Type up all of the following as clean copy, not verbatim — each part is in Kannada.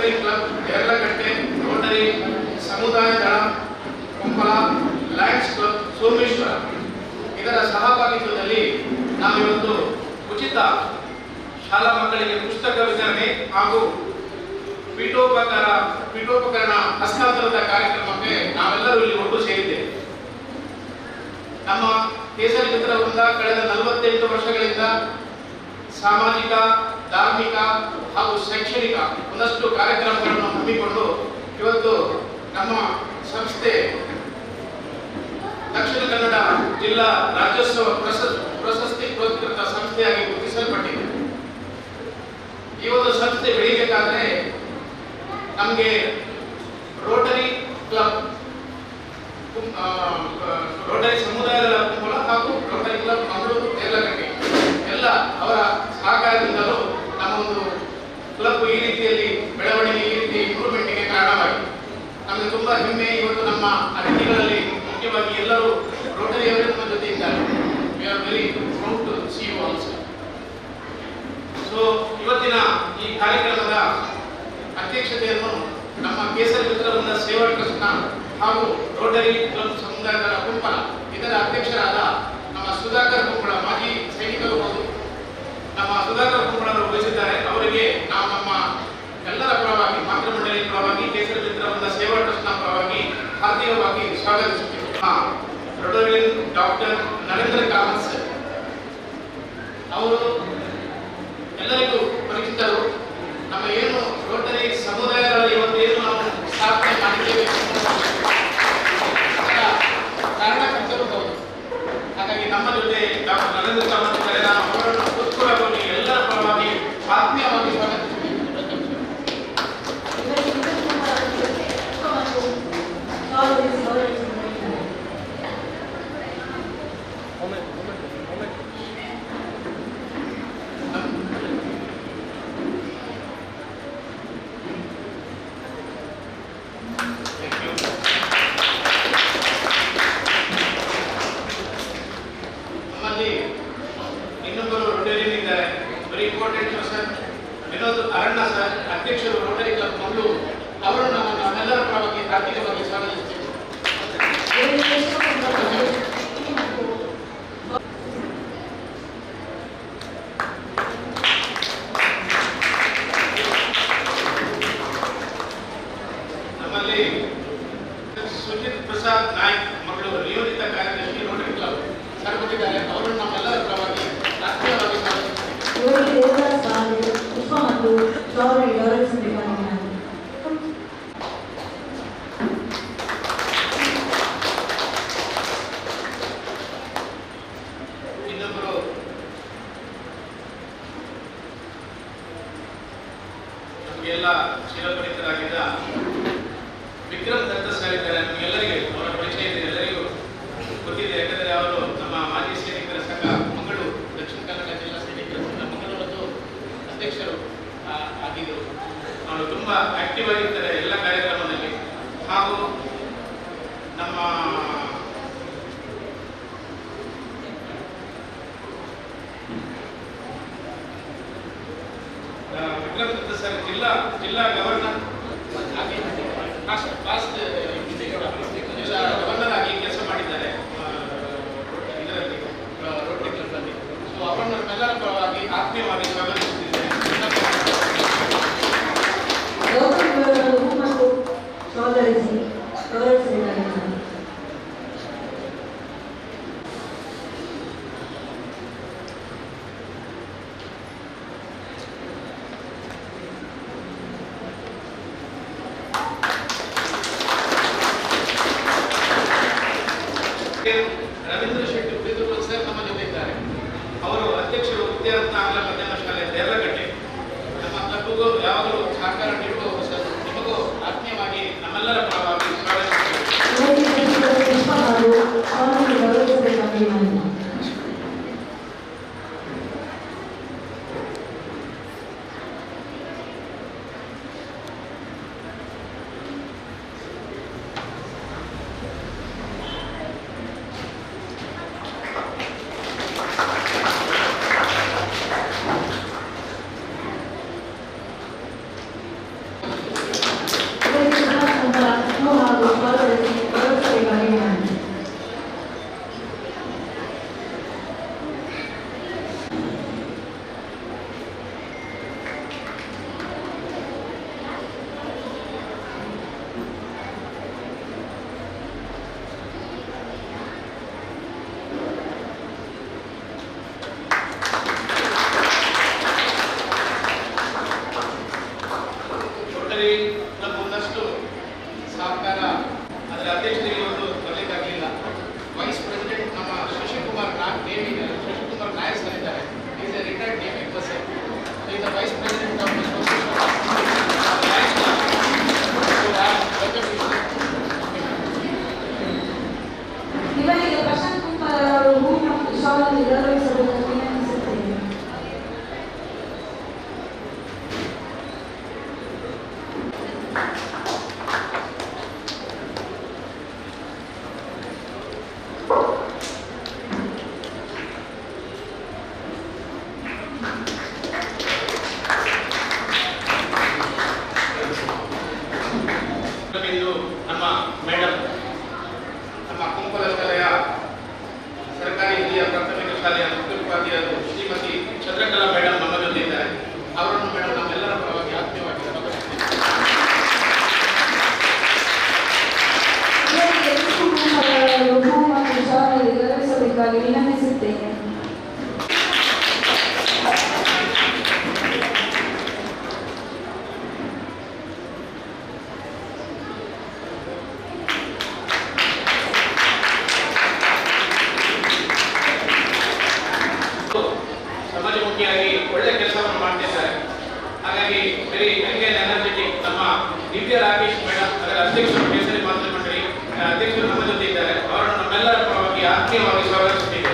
ರೋಟರಿ ಕ್ಲಬ್ ದೇರ್ಲಕಟ್ಟೆ, ರೋಟರಿ ಸಮುದಾಯ ದಳ ಕುಂಪಲ, ಲಯನ್ಸ್ ಕ್ಲಬ್ ಸೋಮೇಶ್ವರ ಇದರ ಸಹಭಾಗಿತ್ವದಲ್ಲಿ ನಾವಿವತ್ತು ಉಚಿತ ಶಾಲಾ ಮಕ್ಕಳಿಗೆ ಪುಸ್ತಕ ವಿತರಣೆ ಹಾಗೂ ಪೀಠೋಪಕರಣ ಹಸ್ತಾಂತರದ ಕಾರ್ಯಕ್ರಮಕ್ಕೆ ನಾವೆಲ್ಲರೂ ಇಲ್ಲಿ ಒಟ್ಟು ಸೇರಿದ್ದೇವೆ. ನಮ್ಮ ಕೇಸರಿ ಮಿತ್ರ ವೃಂದ ಕಳೆದ 48 ವರ್ಷಗಳಿಂದ ಸಾಮಾಜಿಕ, ಧಾರ್ಮಿಕ ಹಾಗೂ ಶೈಕ್ಷಣಿಕ ಒಂದಷ್ಟು ಕಾರ್ಯಕ್ರಮಗಳನ್ನು ಹಮ್ಮಿಕೊಂಡು ಇವತ್ತು ನಮ್ಮ ಸಂಸ್ಥೆ ದಕ್ಷಿಣ ಕನ್ನಡ ಜಿಲ್ಲಾ ರಾಜ್ಯೋತ್ಸವ ಪ್ರಶಸ್ತಿ ಪುರಸ್ಕೃತ ಸಂಸ್ಥೆಯಾಗಿ ಗುರುತಿಸಲ್ಪಟ್ಟಿದೆ. ಈ ಒಂದು ಸಂಸ್ಥೆ ಬೆಳೆಯಬೇಕಾದ್ರೆ ನಮಗೆ ರೋಟರಿ ಕ್ಲಬ್, ರೋಟರಿ ಸಮುದಾಯದ ಕುಂಪಲ ಹಾಗೂ ರೋಟರಿ ಕ್ಲಬ್ ಮಂಗಳೂರು ದೇರ್ಲಕಟ್ಟೆ ಎಲ್ಲ ಅವರ ಸಹಕಾರದಿಂದಲೂ ನಮ್ಮ ಒಂದು ಕ್ಲಬ್ ಈ ರೀತಿಯಲ್ಲಿ ಬೆಳವಣಿಗೆ, ಈ ರೀತಿ ಇಂಪ್ರೂವ್ಮೆಂಟ್ಗೆ ಕಾರಣವಾಗಿದೆ. ನಮಗೆ ತುಂಬಾ ಹೆಮ್ಮೆ. ಇವತ್ತು ನಮ್ಮ ಅತಿಥಿಗಳಲ್ಲಿ ಮುಖ್ಯವಾಗಿ ಎಲ್ಲರೂ ರೋಟರಿಯವರೇ ನಮ್ಮ ಜೊತೆ ಇದ್ದಾರೆ. We are very proud to see you also. So ಇವತ್ತಿನ ಈ ಕಾರ್ಯಕ್ರಮದ ಅಧ್ಯಕ್ಷತೆಯನ್ನು ನಮ್ಮ ಕೇಸರಿ ಮಿತ್ರ ವೃಂದ ಸೇವಾ ಟ್ರಸ್ಟ್ನ ಹಾಗೂ ರೋಟರಿ ಕ್ಲಬ್ ಸಮುದಾಯದ ಕುಂಪಲ ಇದರ ಅಧ್ಯಕ್ಷರಾದ ನಮ್ಮ ಸುಧಾಕರ್ ಕುಂಪಳ, ಮಾಜಿ ಸೈನಿಕರು ಹೌದು, ನಮ್ಮ ಸುಧಾಕರ್ ಕುಂಪಳರು ವಹಿಸಿದ್ದಾರೆ. ಅವರಿಗೆ ನಾವು ನಮ್ಮ ಎಲ್ಲರ ಪರವಾಗಿ, ಮಾತೃ ಮಂಡಳಿ ಪರವಾಗಿ, ಕೇಸರಿ ಮಿತ್ರ ವೃಂದ ಸೇವಾ ಟ್ರಸ್ಟ್ನ ಪರವಾಗಿ ಹಾರ್ದಿಕವಾಗಿ ಸ್ವಾಗತಿಸುತ್ತೇವೆ. Rotarian doctor Narendra Kamath sir ಅವರು ಎಲ್ಲರಿಗೂ ಪರಿಚಿತರು. ನಮ್ಮ ಏನು ರೋಟರಿ ಸಮುದಾಯಗಳಲ್ಲಿ ಇವತ್ತೇನು ನಾವು ಸ್ಥಾಪನೆ ಮಾಡಿದ್ದೇವೆ ಕಾರಣಕರ್ತರು ಹೌದು. ಹಾಗಾಗಿ ನಮ್ಮ ಜೊತೆ ಡಾಕ್ಟರ್ ನರೇಂದ್ರ ಕಾಮತ್ ಇದ್ದಾರೆ. ನಾನು ಅವರನ್ನು ಹೃತ್ಪೂರ್ವಕವಾಗಿ ಎಲ್ಲರ ಪರವಾಗಿ ಆತ್ಮೀಯವಾಗಿ ಸ್ವಾಗತಿಸುತ್ತೇನೆ. ಇನ್ನೊಬ್ಬರು ರೋಟರಿಯನ್ ಇದ್ದಾರೆ, ವೆರಿ ಇಂಪಾರ್ಟೆಂಟ್ ಪರ್ಸನ್, ವಿನೋದ್ ಅರಣ್ಣ ಸರ್, ಅಧ್ಯಕ್ಷರು ರೋಟರಿ ಕ್ಲಬ್ ಮಂಗಳೂರು. ಅವರನ್ನು ನಮ್ಮೆಲ್ಲರ ಪರವಾಗಿ ಹಾರ್ದಿಕವಾಗಿ ಸ್ವಾಗತಿಸುತ್ತೇವೆ. ನಮ್ಮಲ್ಲಿ ಸುಜಿತ್ ಪ್ರಸಾದ್ ನಾಯ್ಕ್ ಮಂಗಳೂರು, ನಿಯೋಜಿತ ಕಾರ್ಯದರ್ಶಿ ರೋಟರಿ ಕ್ಲಬ್ ಸರ್ ಬಂದಿದ್ದಾರೆ. ಅವರನ್ನು ನಮ್ಮೆಲ್ಲರ ಪರವಾಗಿ ರಾಷ್ಟ್ರೀಯವಾಗಿ ಇನ್ನೊಬ್ಬರು ನಮಗೆಲ್ಲ ಚಿರಪರಿಚಿತರಾಗಿದ್ದ ವಿಕ್ರಮ್ ದತ್ತ ಸರ್ ಇದ್ದಾರೆ. ನಮಗೆಲ್ಲರಿಗೆ ಅವರ ಪರಿಚಯ ಇದೆ, ಎಲ್ಲರಿಗೂ ಗೊತ್ತಿದೆ. ಯಾಕಂದರೆ ಅವರು ನಮ್ಮ ಮಾಜಿ ಸೈನಿಕರ ಸಂಘ ಮಂಗಳೂರು, ದಕ್ಷಿಣ ಕನ್ನಡ ಜಿಲ್ಲಾ ಸೈನಿಕರ ಸಂಘ ಮಂಗಳೂರದ್ದು ಅಧ್ಯಕ್ಷರು ಆಗಿದ್ದರು. ಅವರು ತುಂಬ ಆಕ್ಟಿವ್ ಆಗಿರ್ತಾರೆ ಎಲ್ಲ ಕಾರ್ಯಕ್ರಮದಲ್ಲಿ. ಹಾಗೂ ನಮ್ಮ ವಿಕ್ರಮ್ ದತ್ತ ಸರ್ ಜಿಲ್ಲಾ ಗವರ್ನರ್ ಆಗಿ ಗವರ್ನರ್ ಆಗಿ ಕೆಲಸ ಮಾಡಿದ್ದಾರೆ ಇದರಲ್ಲಿ ರೋಟರಿ ಕ್ಲಬ್ ಅಲ್ಲಿ. ಸೊ ಅವರನ್ನು ನಮ್ಮೆಲ್ಲರ ಪರವಾಗಿ ಆತ್ಮೀಯವಾಗಿ ಸ್ವಾಗತಿಸುತ್ತಿದ್ದೇನೆ. ರವೀಂದ್ರ ಶೆಟ್ಟಿ ಉಳಿದುಕೊಳ್ಳ ಸರ್ ನಮ್ಮ ಜೊತೆ ಇದ್ದಾರೆ. ಅವರು ಅಧ್ಯಕ್ಷರು ವಿದ್ಯಾರತ್ನ ಆಂಗ್ಲ ಮಾಧ್ಯಮ ಶಾಲೆ ದೇರ್ಲಕಟ್ಟೆ. ನಮ್ಮ ಕ್ಲಬ್ಗೂ ಯಾವಾಗಲೂ ಸಹಕಾರ ನೀಡುವವರು ಸರ್. ನಿಮಗೂ ಆತ್ಮೀಯವಾಗಿ ನಮ್ಮೆಲ್ಲರ ಪರವಾಗಿ ಅಧ್ಯಕ್ಷರಿಗೆ ಇವತ್ತು ಬರಲಿಕ್ಕಾಗಲಿಲ್ಲ. ವೈಸ್ ಪ್ರೆಸಿಡೆಂಟ್ ನಮ್ಮ ಶಶಿಕುಮಾರ್ ನಾಯಕ್ ಸರ್ ಇದ್ದಾರೆ. Is A retired navy person. Is the vice president of ಇವರಿಗೆ ಪ್ರಶಾಂತ್ ಕುಮಾರ್ ಅವರು ಹೂ ಮತ್ತು ಶಾಲನ್ನು ಗೌರವಿಸಬೇಕು ವಿನಂತಿಸುತ್ತೇನೆ. ನಮ್ಮ ಮೇಡಮ್ ನಮ್ಮ ಕುಂಪಲಕಲೆಯ ಸರ್ಕಾರಿ ಹಿರಿಯ ಪ್ರಾಥಮಿಕ ಶಾಲೆಯ ಮುಖ್ಯೋಪಾಧ್ಯಾಯರು ಶ್ರೀಮತಿ ಚಂದ್ರಕಲಾ ಮೇಡಮ್ ನಮ್ಮ ಜೊತೆ ಇದ್ದಾರೆ. ಅವರನ್ನು ಮೇಡಮ್ ನಮ್ಮೆಲ್ಲರ ಪರವಾಗಿ ಆತ್ಮೀಯವಾಗಿ ಗೌರವಿಸಬೇಕಾಗಿ ವಿನಂತಿಸುತ್ತೇನೆ. ಸಮಾಜಮುಖಿಯಾಗಿ ಒಳ್ಳೆ ಕೆಲಸವನ್ನು ಮಾಡ್ತಿದ್ದಾರೆ. ಹಾಗಾಗಿ ವೆರಿ ಯಂಗ್ ಅಂಡ್ ಎನರ್ಜೆಟಿಕ್ ನಮ್ಮ ದಿವ್ಯ ರಾಕೇಶ್ ಮೇಡಮ್ ಅದರ ಅಧ್ಯಕ್ಷರು ಕೇಸರಿ ಮಾತೃ ಮಂಡಳಿ ಅಧ್ಯಕ್ಷರು ನಮ್ಮ ಜೊತೆ ಇದ್ದಾರೆ. ಅವರನ್ನು ನಮ್ಮೆಲ್ಲರ ಪರವಾಗಿ ಆತ್ಮೀಯವಾಗಿ ಸ್ವಾಗತಿಸುತ್ತೇವೆ.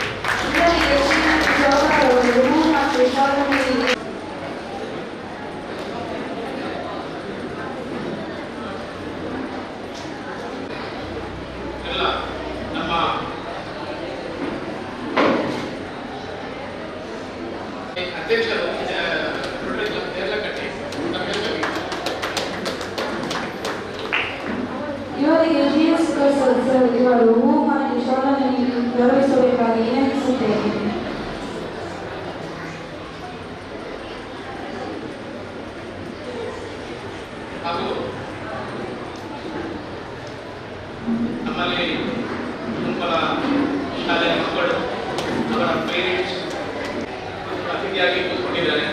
ಎಲ್ಲ ನಮ್ಮ ಅಧ್ಯಕ್ಷರು ಇವರಿಗೆ ಜಿಎಸ್ ಸರ್ ಇವರು ಹೂ ಮತ್ತು ಶಾಲನ್ನು ಗೌರವಿಸಬೇಕಾಗಿ ವಿನಂತಿಸುತ್ತೇನೆ. ಹಾಗೂ ನಮ್ಮಲ್ಲಿ ಕುಂಪಲ ಶಾಲೆಯ ಮಕ್ಕಳು ಅವರ ಪೇರೆಂಟ್ಸ್ ಅತಿಥಿಯಾಗಿ ಕೂತ್ಕೊಂಡಿದ್ದಾರೆ.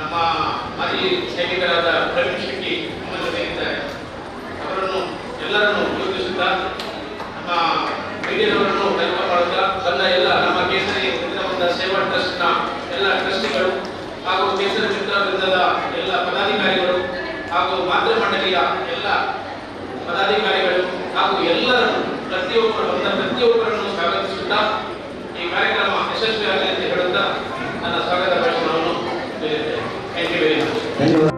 ನಮ್ಮ ಮಾಜಿ ಸೈನಿಕರಾದ ಪ್ರವೀಣ್ ಶೆಟ್ಟಿ ನಮ್ಮ ಜೊತೆ ಇದ್ದಾರೆ. ಅವರನ್ನು ಎಲ್ಲರನ್ನು ಗುರುತಿಸುತ್ತಾ ನಮ್ಮ ಮೀಡಿಯಾದವರನ್ನು ವೆಲ್ಕಮ್ ಮಾಡುತ್ತಾ ಬಂದ ಎಲ್ಲ ನಮ್ಮ ಕೇಸರಿ ಮಿತ್ರ ಸೇವಾ ಟ್ರಸ್ಟ್ನ ಎಲ್ಲ ಟ್ರಸ್ಟಿಗಳು ಹಾಗೂ ಕೇಸರಿ ಮಿತ್ರ ವೃಂದದ ಎಲ್ಲ ಪದಾಧಿಕಾರಿಗಳು ಹಾಗೂ ಮಾತೃ ಮಂಡಳಿಯ ಎಲ್ಲ ಪದಾಧಿಕಾರಿಗಳು ಹಾಗೂ ಎಲ್ಲರನ್ನು ಪ್ರತಿಯೊಬ್ಬರನ್ನು ಸ್ವಾಗತಿಸುತ್ತಾ ಈ ಕಾರ್ಯಕ್ರಮ ಯಶಸ್ವಿಯಾಗಲಿ ಅಂತ ಹೇಳುತ್ತಾ ನನ್ನ ಸ್ವಾಗತ ಭಾಷಣವನ್ನು ತಿಳಿಯುತ್ತೇನೆ. Thank you very much.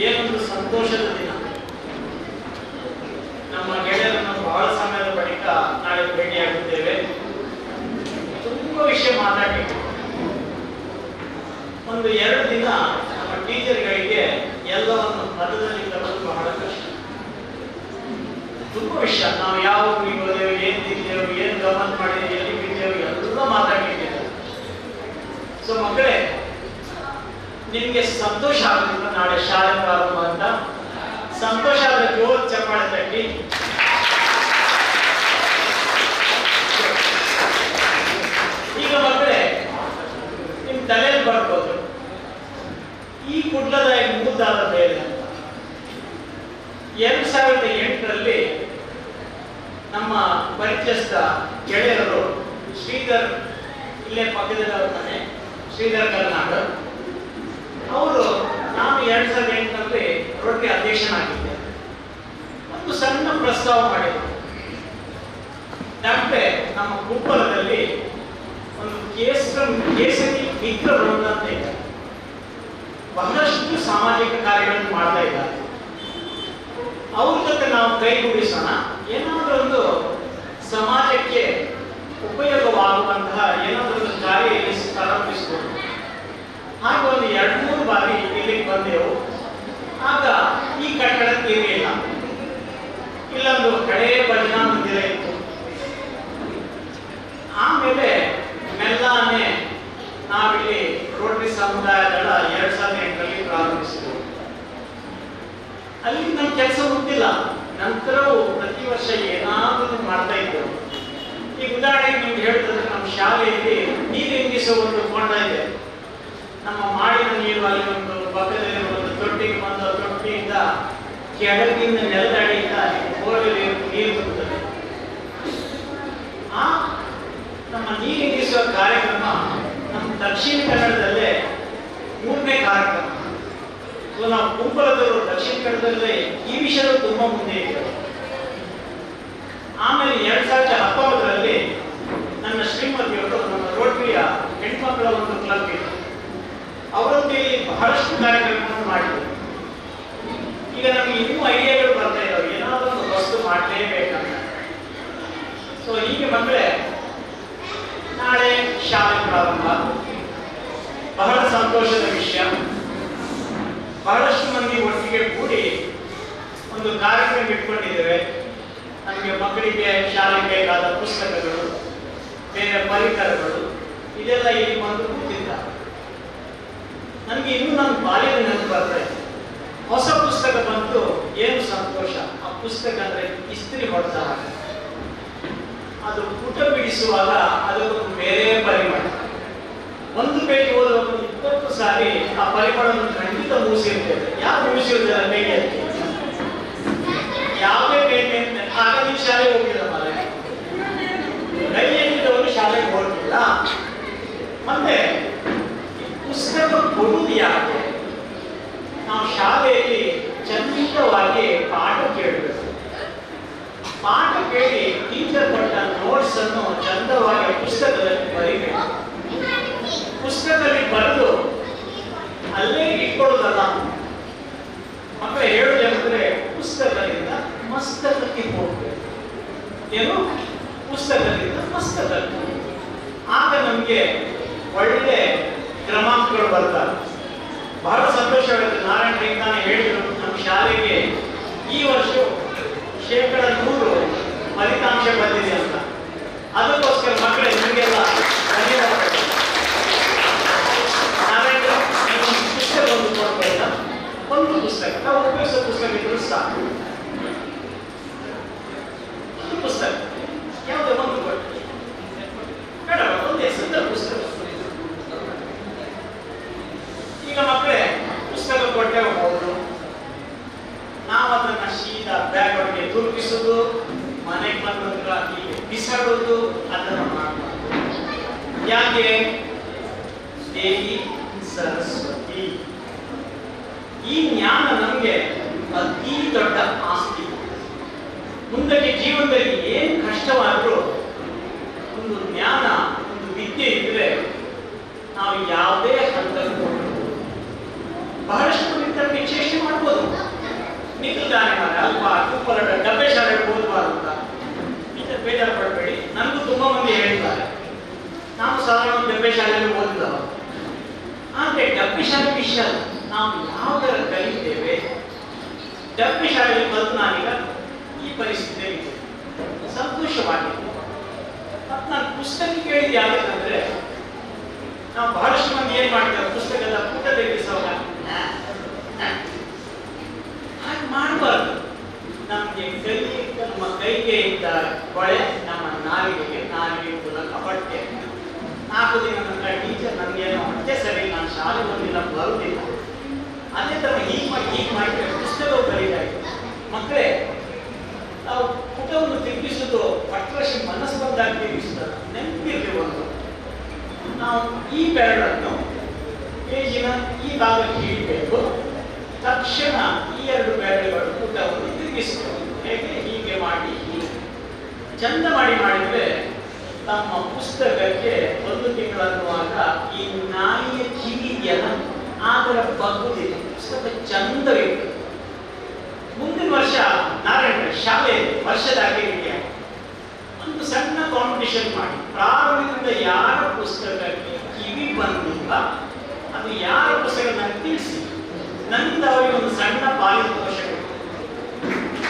ಏನೊಂದು ಸಂತೋಷದ ದಿನ. ನಮ್ಮ ಗೆಳೆಯರನ್ನು ಬಹಳ ಸಮಯದ ಬಳಿಕ ನಾಳೆ ಭೇಟಿಯಾಗುತ್ತೇವೆ. ತುಂಬಾ ವಿಷಯ ಮಾತಾಡಬೇಕು. ಒಂದು 2 ದಿನ ನಮ್ಮ ಟೀಚರ್ಗಳಿಗೆ ಎಲ್ಲವನ್ನು ಪದದಲ್ಲಿ ತರೋದು ಬಹಳ ಕಷ್ಟ. ತುಂಬಾ ವಿಷಯ ನಾವು ಯಾವ ಊರಿಗೆ ಹೋದೆವು, ಏನ್ ತಿಂದೆವು, ಏನ್ ಗಮನ ಮಾಡಿದೆವು, ಎಲ್ಲಿ ಬಿದ್ದೆವು ಎಲ್ಲ ಮಾತಾಡಿದ್ದೇವೆ. ಸೊ ಮಕ್ಕಳೇ, ನಿಮ್ಗೆ ಸಂತೋಷ ಆಗುತ್ತಿಲ್ಲ ನಾಳೆ ಶಾಲೆ ಪ್ರಾರಂಭ ಅಂತ. ಸಂತೋಷ ಆದ್ರೆ ಜೋರ್ ಚಪ್ಪಾಳೆ ತಟ್ಟಿ. ಈಗ ಮಕ್ಕಳೇ, ನಿಮ್ ತಲೆಯಲ್ಲಿ ಬರ್ಬೋದು ಈ ಕುಡ್ಲದ ಮೂದಾದ ಬೇರೆ ಅಂತ. 2008ರಲ್ಲಿ ನಮ್ಮ ಪರಿಚಯಸ್ಥ ಗೆಳೆಯರು ಶ್ರೀಧರ್, ಇಲ್ಲೇ ಪಕ್ಕದಲ್ಲಿ ಅವ್ರ ಮನೆ, ಶ್ರೀಧರ್ ಕರ್ನಾಟಕ. ಅವರು ನಾನು 2008ರಲ್ಲಿ ರೋಟರಿ ಅಧ್ಯಕ್ಷನಾಗಿದ್ದೆ. ಒಂದು ಸಣ್ಣ ಪ್ರಸ್ತಾವ ಮಾಡಿದ್ರು. ಡಾಕ್ಟ್ರೆ, ನಮ್ಮ ಕುಪ್ಪಲದಲ್ಲಿ ಒಂದು ಕೇಸರಿ ಮಿತ್ರ ವೃಂದ ಅಂತ ಇದೆ. ಬಹಳಷ್ಟು ಸಾಮಾಜಿಕ ಕಾರ್ಯಗಳನ್ನು ಮಾಡ್ತಾ ಇದ್ದಾರೆ. ಅವ್ರ ಜೊತೆ ನಾವು ಕೈಗೂಡಿಸೋಣ, ಏನಾದರೂ ಒಂದು ಸಮಾಜಕ್ಕೆ ಉಪಯೋಗವಾಗುವಂತಹ ಏನಾದರೂ ಒಂದು ಜಾರಿಯಲ್ಲಿ ಪ್ರಾರಂಭಿಸಬಹುದು. ಹಾಗೆ ಒಂದು 2-3 ಬಾರಿ ಇಲ್ಲಿಗೆ ಬಂದೆವು. ಆಗ ಈ ಕಟ್ಟಡ ಇರಲಿಲ್ಲ, ಇಲ್ಲೊಂದು ಹಳೆಯ ಭಜನಾ ಮಂದಿರ ಇತ್ತು. ಆಮೇಲೆ ಮೆಲ್ಲನೆ ನಾವಿಲ್ಲಿ ರೋಟರಿ ಸಮುದಾಯ ದಳ 2008ರಲ್ಲಿ ಪ್ರಾರಂಭಿಸಿದೆವು. ಅಲ್ಲಿ ನಮ್ಮ ಕೆಲಸ ಮುಗ್ದಿಲ್ಲ, ನಂತರವೂ ಪ್ರತಿ ವರ್ಷ ಏನಾದರೂ ಮಾಡ್ತಾ ಇದ್ದೆವು. ಈಗ ಉದಾಹರಣೆಗೆ ನಿಮ್ಗೆ ಹೇಳಿದ್ರೆ, ನಮ್ಮ ಶಾಲೆಯಲ್ಲಿ ನೀರು ಇಂಗಿಸುವ ಒಂದು ಹೊಂಡ ಇದೆ. ನಮ್ಮ ಮಾಡಿದ ನೀರು ಅಲ್ಲಿ ಒಂದು ಪಕ್ಕದಲ್ಲಿ ಒಂದು ತೊಟ್ಟಿಗೆ ಬಂದ ತೊಟ್ಟಿಯಿಂದ ಕೆಳಗಿಂದ ನೆಲದಡಿಯಿಂದ ಬೋರ್ವೆಲ್ ನೀರು ಬರುತ್ತದೆ. ಆ ನಮ್ಮ ನೀರು ಇಂಗಿಸುವ ಕಾರ್ಯಕ್ರಮ ನಮ್ಮ ದಕ್ಷಿಣ ಕನ್ನಡದಲ್ಲೇ 3ನೇ ಕಾರ್ಯಕ್ರಮ. ಸೊ ನಾವು ಕುಂಬಳದವರು ದಕ್ಷಿಣ ಕನ್ನಡದಲ್ಲೇ ಈ ವಿಷಯದ ತುಂಬಾ ಮುಂದೆ ಇದ್ದೇವೆ. ಆಮೇಲೆ 2019ರಲ್ಲಿ ನನ್ನ ಶ್ರೀಮತಿಯವರು ನಮ್ಮ ರೋಟರಿಯ ಹೆಣ್ಮಕ್ಕಳ ಒಂದು ಕ್ಲಬ್ ಇದೆ, ಅವರೊಂದಿಗೆ ಬಹಳಷ್ಟು ಕಾರ್ಯಕ್ರಮವನ್ನು ಮಾಡಿದರು. ಈಗ ನಮಗೆ ಇನ್ನೂ ಐಡಿಯಾಗಳು ಬರ್ತಾ ಇದ್ದಾವೆ, ಏನಾದರೂ ಒಂದು ವಸ್ತು ಮಾಡಲೇಬೇಕಂತ. ಸೊ ಹೀಗೆ ಮಕ್ಕಳೇ, ನಾಳೆ ಶಾಲೆ ಪ್ರಾರಂಭ, ಬಹಳ ಸಂತೋಷದ ವಿಷಯ. ಬಹಳಷ್ಟು ಮಂದಿ ಒಟ್ಟಿಗೆ ಕೂಡಿ ಒಂದು ಕಾರ್ಯಕ್ರಮ ಇಟ್ಕೊಂಡಿದ್ದೇವೆ. ನಮಗೆ ಮಕ್ಕಳಿಗೆ ಶಾಲೆಗೆ ಬೇಕಾದ ಪುಸ್ತಕಗಳು, ಬೇರೆ ಪರಿಕರಗಳು ಇದೆಲ್ಲ ಇಲ್ಲಿ ಬಂದು ಕೂತಿದ್ದಾರೆ. ನನಗೆ ಇನ್ನೂ ನನ್ನ ಬಾಲ್ಯದ ನೆನಪು ಬರ್ತಾ ಇದೆ. ಹೊಸ ಪುಸ್ತಕ ಬಂತು, ಏನು ಸಂತೋಷ. ಆ ಪುಸ್ತಕ ಅಂದ್ರೆ ಇಸ್ತ್ರಿ ಹೊಡೆದ ಹಾಗೆ. ಅದು ಪುಟ ಬಿಡಿಸುವಾಗ ಅದಕ್ಕೊಂದು ಬೇರೆ ಪರಿಮಳ. ಒಂದು ಪೇಜ್ ಓದುವಾಗ 20 ಸಾರಿ ಆ ಪರಿಮಳವನ್ನು ಖಂಡಿತ ಮೂಸಿರ್ತೇವೆ. ಯಾರು ಮೂಸಿರ್ತಾರೆ ಕೈಗೆ? ಯಾವುದೇ ಕೈಗೆ ಆಗ ನೀವು ಶಾಲೆಗೆ ಹೋಗಿಲ್ಲ, ಮಾರೆ ಕೈ ಎತ್ತಿದವರು ಶಾಲೆಗೆ ಹೋಗಿಲ್ಲ. ಮತ್ತೆ ಪುಸ್ತಕ ಕೊಡುವುದು ಯಾಕೆ? ನಾವು ಶಾಲೆಯಲ್ಲಿ ಚಂದಿತವಾಗಿ ಪಾಠ ಕೇಳಬೇಕು. ಪಾಠ ಕೇಳಿ ಟೀಚರ್ ಕೊಟ್ಟ ನೋಟ್ಸ್ ಅನ್ನು ಚಂದವಾಗಿ ಪುಸ್ತಕದಲ್ಲಿ ಬರೀಬೇಕು. ಪುಸ್ತಕದಲ್ಲಿ ಬರೆದು ಅಲ್ಲೇ ಇಟ್ಕೊಳ್ಳೋದಲ್ಲ. ಮಕ್ಕಳು ಹೇಳುವುದಂದ್ರೆ ಪುಸ್ತಕದಿಂದ ಮಸ್ತಕಕ್ಕೆ ಹೋಗ್ಬೇಕು. ಏನು? ಪುಸ್ತಕದಿಂದ ಮಸ್ತಕಕ್ಕೆ. ಆಗ ನಮಗೆ ಒಳ್ಳೆ ಕ್ರಮಾಂಕಗಳು ಬರ್ತಾರೆ. ಬಹಳ ಸಂತೋಷವಾಗುತ್ತೆ. ನಾರಾಯಣ ತಾನೇ ಹೇಳಿದರು, ನಮ್ಮ ಶಾಲೆಗೆ ಈ ವರ್ಷ 100% ಫಲಿತಾಂಶ ಬಂದಿದೆ ಅಂತ. ಅದಕ್ಕೋಸ್ಕರ ಮಕ್ಕಳೇ ನಿಮಗೆಲ್ಲ ಧನ್ಯವಾದಗಳು. ನಾರಾಯಣ ಪುಸ್ತಕ ಒಂದು ಕೊಡ್ತಾ, ಒಂದು ಪುಸ್ತಕ ನಾವು ಉಪಯೋಗಿಸೋ ಪುಸ್ತಕ ಇದ್ರೂ ಸಾಕು. ಒಂದು ಪುಸ್ತಕ ಯಾವುದೇ ಒಂದು ಕೊಟ್ಟು ಬೇಡ, ಒಂದೇ ಸುಂದರ ಪುಸ್ತಕ. ಈಗ ಮಕ್ಕಳೇ ಪುಸ್ತಕ ಕೊಟ್ಟೆ ಹೋದ್ರು, ನಾವು ಅದನ್ನ ಸೀದಾ ಬ್ಯಾಗ್ ಒಳಗೆ ತುರುಕಿಸೋದು, ಮನೆಗೆ ಬಂದ ಹೀಗೆ ಬಿಸಾಡೋದು, ಅದನ್ನು ಮಾಡಬಾರ್ದು. ಯಾಕೆ? ದೇವಿ ಸರಸ್ವತಿ. ಈ ಜ್ಞಾನ ನಮಗೆ ಅತಿ ದೊಡ್ಡ ಆಸ್ತಿ. ಮುಂದಕ್ಕೆ ಜೀವನದಲ್ಲಿ ಏನು ಕಷ್ಟವಾದರೂ ಒಂದು ಜ್ಞಾನ, ಒಂದು ವಿದ್ಯೆ ಇದ್ರೆ ನಾವು ಯಾವುದೇ ಹಂತಕ್ಕೂ ಬಹಳಷ್ಟು ವಿದ್ಯಾರ್ಥಿ ಚೇಷ್ಟೆ ಮಾಡ್ಬೋದು. ನಿಂತಿದ್ದಾನೆ ಮಾರೆ ಅಲ್ಪ ಕುಪ್ಪಲ ಡಬ್ಬೆ ಶಾಲೆಗೆ ಓದಬಾರ್ದು ಅಂತ. ಟೀಚರ್ ಬೇಜಾರು ಪಡಬೇಡಿ, ನನಗೂ ತುಂಬಾ ಮಂದಿ ಹೇಳ್ತಾರೆ. ನಾವು ಸಾಧಾರಣ ಡಬ್ಬೆ ಶಾಲೆಯಲ್ಲಿ ಓದಿದವ. ಆದರೆ ಡಬ್ಬೆ ಶಾಲೆ ವಿಷಯ ನಾವು ಯಾವುದರ ಕಲಿತೇವೆ. ಡಬ್ಬೆ ಶಾಲೆಯಲ್ಲಿ ಬಂದು ನಾನೀಗ ಈ ಪರಿಸ್ಥಿತಿಯಲ್ಲಿ ಸಂತೋಷವಾಗಿತ್ತು. ಮತ್ತು ನಾನು ಪುಸ್ತಕ ಕೇಳಿದ್ದು ಯಾವ್ದಂದ್ರೆ, ನಾವು ಬಹಳಷ್ಟು ಮಂದಿ ಏನ್ ಮಾಡ್ತಾರೆ, ಪುಸ್ತಕದ ಪುಟ ತೆಗೆದಿಸುವಾಗ ಹಾಗೆ ಮಾಡಬಾರ್ದು. ನಮಗೆ ನಮ್ಮ ಕೈಗೆ ಇದ್ದ ಕೊಳೆ ನಮ್ಮ ನಾಲಿಗೆಗೆ ಮೂಲಕ ಬಟ್ಟೆ. 4 ದಿನ ನನ್ನ ಟೀಚರ್ ನನಗೇನೋ ಹೊಟ್ಟೆ ಸರಿ, ನಾನು ಶಾಲೆ ಬಂದಿಲ್ಲ, ಬರುವುದಿಲ್ಲ. ಅದೇ ತರ ಹೀಗೆ ಮಾಡಿ ಪುಸ್ತಕ ಕಲಿತಾಯಿತು. ಮಕ್ಕಳೇ, ನಾವು ಪುಟವನ್ನು ತಿರುಗಿಸೋದು ತಿರುಗಿಸ್ತದೆ. ನೆನಪಿರಲಿ ಒಂದು, ನಾವು ಈ ಬೆರಳನ್ನು ಪೇಜಿನ ಈ ಭಾಗಕ್ಕೆ ಇಡಬೇಕು. ತಕ್ಷಣ ಈ ಎರಡು ಬೆರಳುಗಳು ಪುಟವನ್ನು ತಿರುಗಿಸಬಹುದು. ಹೇಗೆ? ಹೀಗೆ ಮಾಡಿ, ಹೀಗೆ ಚಂದ ಮಾಡಿದ್ರೆ ತಮ್ಮ ಪುಸ್ತಕಕ್ಕೆ 1 ತಿಂಗಳನ್ನುವಾಗ ಈ ನಾಯಿಯ ಕಿವಿಯನ್ನ ಅದರ ಬಗ್ಗುದಿಲ್ಲ, ಪುಸ್ತಕ ಚಂದವಿರ್ತದೆ. ಮುಂದಿನ ವರ್ಷ ನಾರಾಯಣ ಶಾಲೆಯಲ್ಲಿ ವರ್ಷದ ಆಚರಣೆಗೆ ಒಂದು ಸಣ್ಣ ಕಾಂಪಿಟಿಷನ್ ಮಾಡಿ, ಪ್ರಾರಂಭದಿಂದ ಯಾರ ಪುಸ್ತಕಕ್ಕೆ ಕಿವಿ ಬಂದಿಲ್ಲ ಅದು ಯಾರ ಪುಸ್ತಕ ನನಗೆ ತಿಳಿಸಿ, ನನ್ನಿಂದ ಅವರಿಗೆ ಒಂದು ಸಣ್ಣ ಪಾರಿತೋಷಕ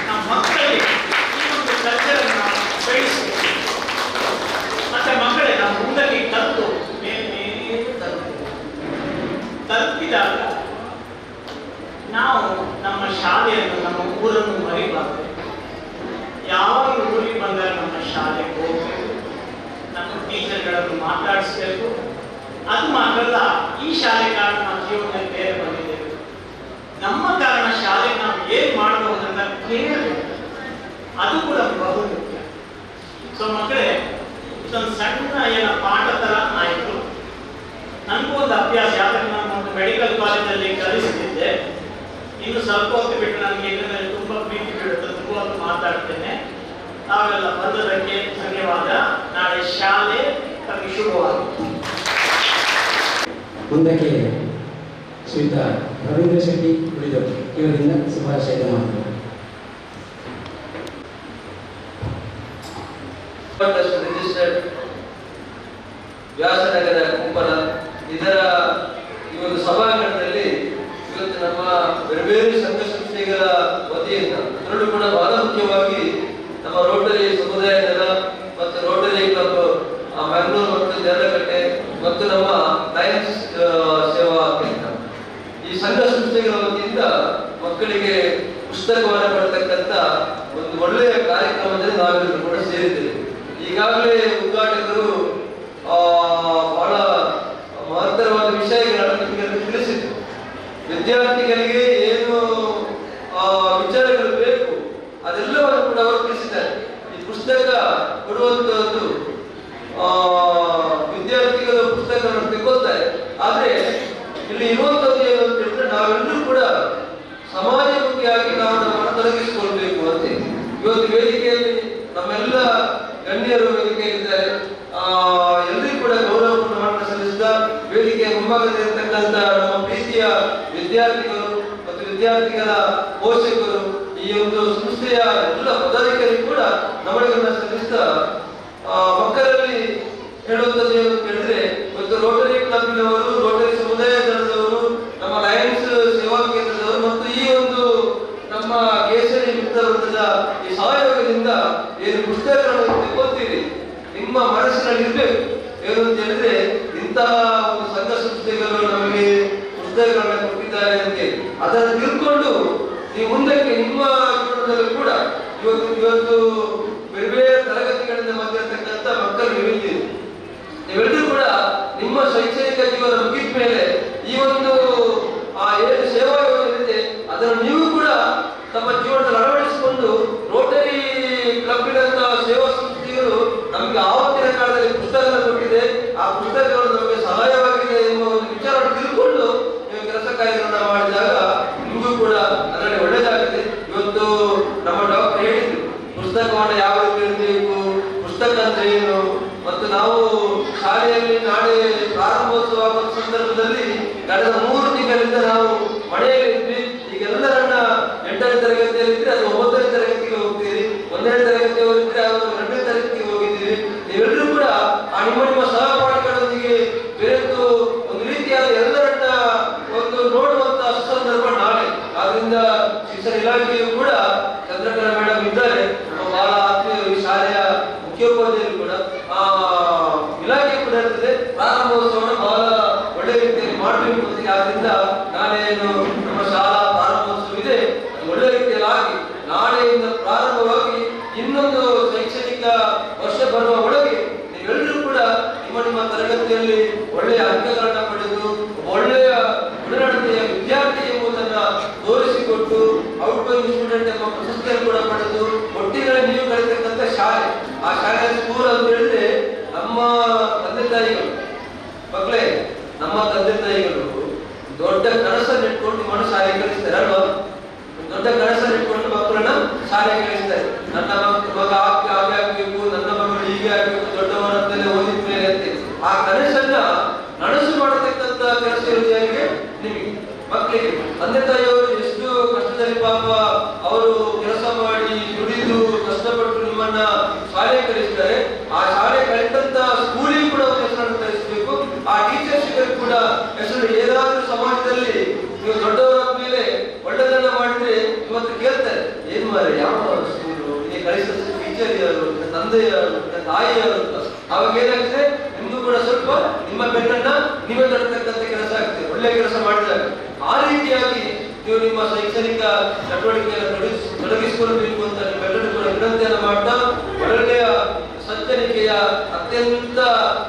ನಮ್ಮ ಮಕ್ಕಳಿಗೆ ಈ ಒಂದು ಕಲ್ಚರನ್ನು ನಾವು ಬೆಳೆಸಬೇಕು. ಮತ್ತೆ ಮಕ್ಕಳೇ ನಾವು ಮುಂದಕ್ಕೆ ಕಲಿತು ಮೇಲೆ ತಲುಪಿದಾಗ ನಾವು ನಮ್ಮ ಶಾಲೆಯನ್ನು, ನಮ್ಮ ಊರನ್ನು ಮರಿಬಾರ್ದು. ಯಾವಾಗ ಊರಿಗೆ ಬಂದಾಗ ನಮ್ಮ ಶಾಲೆಗೆ ಹೋಗಬೇಕು, ನಮ್ಮ ಟೀಚರ್ಗಳನ್ನು ಮಾತಾಡಿಸ್ಬೇಕು. ಅದು ಮಾತ್ರ ಅಲ್ಲ, ಈ ಶಾಲೆ ಕಾರಣ ನಮ್ಮ ಜೀವನದಲ್ಲಿ ಬೇರೆ ಬಂದಿದ್ದೇವೆ, ನಮ್ಮ ಕಾರಣ ಶಾಲೆಗೆ ನಾವು ಏನ್ ಮಾಡಬಹುದು ಅಂತ ಕೇಳಬೇಕು. ಅದು ಕೂಡ ಬಹು ಮುಖ್ಯ. ಸೊ ಮಕ್ಕಳೇ, ಇದೊಂದು ಸಣ್ಣ ಪಾಠ ತರ ಆಯಿತು. ನನಗೂ ಒಂದು ಅಭ್ಯಾಸ, ಯಾಕಂದ್ರೆ ನಾನು ಒಂದು ಮೆಡಿಕಲ್ ಕಾಲೇಜಲ್ಲಿ ಕಲಿಸ್ತಿದ್ದೆ. ಇನ್ನು ಸ್ವಲ್ಪ ಹೊತ್ತು ಬಿಟ್ಟು ನನಗೆ ಇದರ ಮೇಲೆ ತುಂಬ ಪ್ರೀತಿ ಬೀಳುತ್ತೆ, ತುಂಬ ಹೊತ್ತು ಮಾತಾಡ್ತೇನೆ. ತಾವೆಲ್ಲ ಬಂದದಕ್ಕೆ ಧನ್ಯವಾದ. ನಾಳೆ ಶಾಲೆ ತಮಗೆ ಶುಭವಾಗುತ್ತೆ. ಮುಂದಕ್ಕೆ ಶ್ರೀಯುತ ರವೀಂದ್ರ ಶೆಟ್ಟಿ ಉಳಿದವರು ಇವರಿಂದ ಶುಭಾಶಯದ ಮಾತುಗಳು. ರಿಜಿಸ್ಟರ್ಡ್ ವ್ಯಾಸನಗರ ಕುಂಪಲ ಇದರ ಈ ಒಂದು ಸಭಾಂಗಣದಲ್ಲಿ ಇವತ್ತು ನಮ್ಮ ಬೇರೆ ಬೇರೆ ಸಂಘ ಸಂಸ್ಥೆಗಳ ವತಿಯಿಂದ ಅದರಲ್ಲೂ ಕೂಡ ಬಹಳ ಮುಖ್ಯವಾಗಿ ನಮ್ಮ ರೋಟರಿ ಸಮುದಾಯ ದಳ ಮತ್ತು ರೋಟರಿ ಕ್ಲಬ್ ಮ್ಯಾಂಗ್ಳೂರು ಮತ್ತು ದೇರಳಕಟ್ಟೆ ಮತ್ತು ನಮ್ಮ ಲಯನ್ಸ್ ಸೇವಾ ಕೇಂದ್ರ ಈ ಸಂಘ ಸಂಸ್ಥೆಗಳ ವತಿಯಿಂದ ಮಕ್ಕಳಿಗೆ ಪುಸ್ತಕವನ್ನು ಕೊಡ್ತಕ್ಕಂಥ ಒಂದು ಒಳ್ಳೆಯ ಕಾರ್ಯಕ್ರಮದಲ್ಲಿ ನಾವೆಲ್ಲರೂ ಕೂಡ ಸೇರಿದ್ದೇವೆ. ಈಗಾಗಲೇ ಉದ್ಘಾಟಕರು ಬಹಳ ಮಹತ್ತರವಾದ ವಿಷಯಗಳನ್ನು ನಿಮಗೆ ತಿಳಿಸಿದ್ರು. ವಿದ್ಯಾರ್ಥಿಗಳಿಗೆ ಏನು ವಿಚಾರಗಳು ಬೇಕು ಅದೆಲ್ಲವನ್ನು ಕೂಡ ಅವರು ತಿಳಿಸಿದ್ದಾರೆ. ಈ ಪುಸ್ತಕ ಕೊಡುವಂತಹದ್ದು ವಿದ್ಯಾರ್ಥಿಗಳು ಪುಸ್ತಕವನ್ನು ತೆಗೊಳ್ತಾರೆ. ಆದ್ರೆ ಇಲ್ಲಿ ಇರುವಂತದ್ದು ಏನು ಅಂತ ಹೇಳಿದ್ರೆ, ನಾವೆಲ್ಲರೂ ಕೂಡ ಸಮಾಜಮುಖಿಯಾಗಿ ನಾವು ನಮ್ಮನ್ನು ತೊಡಗಿಸಿಕೊಳ್ಬೇಕು ಅಂತ ಇವತ್ತು ವೇದಿಕೆಯಲ್ಲಿ ನಮ್ಮೆಲ್ಲ ಗಣ್ಯರು ವೇದಿಕೆಯಲ್ಲಿದ್ದಾರೆ. ಎಲ್ಲರಿಗೂ ಕೂಡ ಗೌರವವನ್ನು ಸಲ್ಲಿಸಿದ ವೇದಿಕೆಯ ಮುಂಭಾಗದಲ್ಲಿರ್ತಕ್ಕಂಥ ನಮ್ಮ ಪ್ರೀತಿಯ ವಿದ್ಯಾರ್ಥಿಗಳು ಮತ್ತು ವಿದ್ಯಾರ್ಥಿಗಳ ಪೋಷಕರು, ಈ ಒಂದು ಸಂಸ್ಥೆಯ ಎಲ್ಲ ಪದಾಧಿಕಾರಿಗಳು ಕೂಡ ನಮನಗಳನ್ನು ಸಲ್ಲಿಸಿದ ಮಕ್ಕಳಲ್ಲಿ ಹೇಳುವಂಥದ್ದು ಏನು ಅಂತ ಹೇಳಿದ್ರೆ, ಇವತ್ತು ರೋಟರಿ ಕ್ಲಬ್ನವರು, ರೋಟರಿ ಸಮುದಾಯ ದಳದವರು, ನಮ್ಮ ಲಯನ್ಸ್ ಸೇವಾ ಕೇಂದ್ರದವರು ಮತ್ತು ಈ ಒಂದು ನಮ್ಮ ಕೇಸರಿ ಮಿತ್ರವೃತ್ತದ ಈ ಸಹಯೋಗದಿಂದ ಏನು ಪುಸ್ತಕಗಳನ್ನು ತೆಗೊಳ್ತೀರಿ ನಿಮ್ಮ ಮನಸ್ಸಿನಲ್ಲಿ ಇರಬೇಕು. ಏನು ಅಂತ ಹೇಳಿದ್ರೆ, ಇಂತಹ ಒಂದು ಸಂಘ ಸಂಸ್ಥೆಗಳು ನಮಗೆ ಪುಸ್ತಕಗಳನ್ನು ಕೊಟ್ಟಿದ್ದಾರೆ ಅಂತ ಅದನ್ನು ತಿಳ್ಕೊಂಡು ನೀವು ಮುಂದಕ್ಕೆ ನಿಮ್ಮ ಜೀವನದಲ್ಲೂ ಕೂಡ ಇವತ್ತು ಬೇರೆ ಬೇರೆ ತರಗತಿಗಳಿಂದ ಬಂದಿರತಕ್ಕಂಥ ಮಕ್ಕಳು ನೀವೆಲ್ಲರೂ ಕೂಡ ನಿಮ್ಮ ಶೈಕ್ಷಣಿಕ ಜೀವನ ಮುಗಿದ ಮೇಲೆ ಈ ಒಂದು ಏನು ಸೇವಾ ಯೋಜನೆ ಇದೆ ಅದನ್ನು ನೀವು ಕೂಡ ತಮ್ಮ ಜೀವನದಲ್ಲಿ ಅಳವಡಿಸಿಕೊಂಡು ರೋಟರಿ ಕ್ಲಬ್ಬಿನಂತಹ ಸೇವಾ ಸಂಸ್ಥೆಗಳು ನಮಗೆ ಆವತ್ತಿನ ಕಾಲದಲ್ಲಿ ಪುಸ್ತಕ ಕೊಟ್ಟಿದೆ, ಆ ಪುಸ್ತಕಗಳು ನಮಗೆ ಸಹಾಯವಾಗಿದೆ ಎಂಬ ಒಂದು ವಿಚಾರವನ್ನು ತಿಳ್ಕೊಂಡು ನೀವು ಕೆಲಸ ಕಾರ್ಯಗಳನ್ನ ಮಾಡಿದಾಗ ನಿಮಗೂ ಕೂಡ ಅದರಲ್ಲಿ ಒಳ್ಳೆಯದಾಗಿದೆ. ಇವತ್ತು ನಮ್ಮ ಡಾಕ್ಟರ್ ಹೇಳಿದ್ರು ಪುಸ್ತಕವನ್ನು ಯಾವ ರೀತಿ ಇರಬೇಕು, ಪುಸ್ತಕ ಅಂದ್ರೆ ಏನು. ಮತ್ತು ನಾವು ಶಾಲೆಯಲ್ಲಿ ನಾಳೆ ಪ್ರಾರಂಭೋತ್ಸವ ಆಗುವ ಸಂದರ್ಭದಲ್ಲಿ ಕಳೆದ 3 ತಿಂಗಳಿಂದ ನಾವು ಮನೆಯಲ್ಲಿದ್ವಿ. ಈಗೆಲ್ಲರನ್ನ 8ನೇ ತರಗತಿಯಲ್ಲಿ ಇದ್ರೆ ಅದು 9ನೇ ತರಗತಿಗೆ ಹೋಗ್ತೀರಿ, 1ನೇ ತರಗತಿ ಹೋಗಿದ್ರೆ ಅವರು 2ನೇ ತರಗತಿಗೆ ಹೋಗಿದ್ದೀರಿ. ನೀವೆಲ್ಲರೂ ಕೂಡ ನಿಮ್ಮ ಸಹಪಾಠಿಗಳೊಂದಿಗೆ ಬೆರೆತು ಒಂದು ರೀತಿಯಾದ ಎಲ್ಲರನ್ನ ಒಂದು ನೋಡುವಂತ ಸಂದರ್ಭ ನಾಳೆ. ಆದ್ರಿಂದ ಶಿಕ್ಷಣ ಇಲಾಖೆಯು ಕೂಡ ಚಂದ್ರಕಲಾ ಮೇಡಮ್ ಇದ್ದಾರೆ, ಬಹಳ ಆತ್ಮೀಯರು, ಈ ಶಾಲೆಯ ಮುಖ್ಯೋಪಾಧ್ಯಾಯರು ಕೂಡ ಇಲಾಖೆ ಕೂಡ ಇರ್ತದೆ. ಪ್ರಾರಂಭೋತ್ಸವವನ್ನು ಬಹಳ ಒಳ್ಳೆ ರೀತಿಯಲ್ಲಿ ಮಾಡಬೇಕು ಅಂತ. ಆದ್ರಿಂದ ನಾಳೆನು ನಮ್ಮ ಶಾಲಾ ಪ್ರಾರಂಭೋತ್ಸವ ಇದೆ, ಒಳ್ಳೆ ರೀತಿಯಲ್ಲಿ ಆಗಿ ನಾಳೆಯಿಂದ ಪ್ರಾರಂಭವಾಗಿ ಇನ್ನೊಂದು ಶೈಕ್ಷಣಿಕ ವರ್ಷ ಬರುವ ಒಳಗೆ ನೀವೆಲ್ಲರೂ ಕೂಡ ನಿಮ್ಮ ತರಗತಿಯಲ್ಲಿ ಒಳ್ಳೆಯ ಅಂಕಗಳನ್ನ ಪಡೆದು ಒಳ್ಳೆಯ ಗುಣನಡತೆಯ ವಿದ್ಯಾರ್ಥಿ ಎಂಬುದನ್ನ ತೋರಿಸಿಕೊಟ್ಟು ಔಟ್ ಗೋಯಿಂಗ್ ಸ್ಟೂಡೆಂಟ್ ಎಂಬ ಪ್ರಶಸ್ತಿಯನ್ನು ಕೂಡ ಪಡೆದು ಒಟ್ಟಿನಲ್ಲಿ ನೀವು ಕಲಿತಕ್ಕಂಥ ಶಾಲೆ, ಆ ಶಾಲೆ ಯಾಕಂದ್ರೆ ಸ್ಕೂಲ್ ಅಂತ ಹೇಳಿದ್ರೆ ನಮ್ಮ ತಂದೆ ತಾಯಿಗಳು ಮಕ್ಕಳೇ, ನಮ್ಮ ತಂದೆ ತಾಯಿಗಳು ದೊಡ್ಡ ಕನಸನ್ನು ಇಟ್ಕೊಂಡು ನಿಮ್ಮನ್ನು ಶಾಲೆಗೆ ಕಳಿಸ್ತಾರೆ ಅಲ್ವಾ? ದೊಡ್ಡ ಕನಸನ್ನು ಇಟ್ಕೊಂಡು ಮಕ್ಕಳನ್ನ ಶಾಲೆಗೆ ಕಳಿಸ್ತಾರೆ. ನನ್ನ ಮಗ ಹಾಗೆ ಆಗ್ಬೇಕು, ನನ್ನ ಮಗಳು ಹೀಗೆ ಆಗ್ಬೇಕು, ದೊಡ್ಡವರಂತೆಲ್ಲ ಓದಿದ ಮೇಲೆ ಅಂತ ಆ ಕನಸನ್ನ ನನಸು ಮಾಡತಕ್ಕಂತ ಕೆಲಸ ಇರೋದು ಯಾರಿಗೆ? ನಿಮಗೆ ಮಕ್ಕಳಿಗೆ. ತಂದೆ ತಾಯಿಯವರು ಎಷ್ಟು ಕಷ್ಟದಲ್ಲಿ ಪಾಪ ಅವರು ಕೆಲಸ ಮಾಡಿ ದುಡಿದು ಕಷ್ಟಪಟ್ಟು ನಿಮ್ಮನ್ನ ಶಾಲೆ ಕಳಿಸ್ತಾರೆ. ಆ ಶಾಲೆ ಕಲಿತಂತ ಸ್ಕೂಲಿಗೆ ಕೂಡ ಹೆಸರನ್ನು ಕಲಿಸಬೇಕು. ಆ ಟೀಚರ್ಸ್ಗಳಿಗೆ ಕೂಡ ಹೆಸರು. ಏನಾದ್ರೂ ಸಮಾಜದಲ್ಲಿ ನೀವು ದೊಡ್ಡವರ ಮೇಲೆ ಒಳ್ಳೆದನ್ನ ಮಾಡಿದ್ರೆ ಇವತ್ತು ಕೇಳ್ತಾರೆ, ಏನ್ ಮಾರೆ ಯಾವ ಸ್ಕೂಲು, ನೀನು ಕಳಿಸಿದ ಟೀಚರ್ ಯಾರು, ತಂದೆ ಯಾರು, ತಾಯಿ ಯಾರು ಅಂತ. ಅವಾಗ ಏನಾಗ್ತದೆ, ನಿಮ್ಗೂ ಕೂಡ ಸ್ವಲ್ಪ ನಿಮ್ಮ ಬೆನ್ನನ್ನ ನೀವೇ ತರತಕ್ಕಂಥ ಕೆಲಸ ಆಗ್ತದೆ, ಒಳ್ಳೆ ಕೆಲಸ ಮಾಡಿದಾಗ. ಆ ರೀತಿಯಾಗಿ ನೀವು ನಿಮ್ಮ ಶೈಕ್ಷಣಿಕ ಚಟುವಟಿಕೆಯನ್ನು ತೊಡಗಿಸಿಕೊಳ್ಳಬೇಕು ಅಂತ ನಿಮ್ಮೆಲ್ಲರೂ ಕೂಡ ವಿನಂತಿಯನ್ನು ಮಾಡ್ತಾ, ಒಳ್ಳೆಯ ಸಜ್ಜನಿಕೆಯ ಅತ್ಯಂತ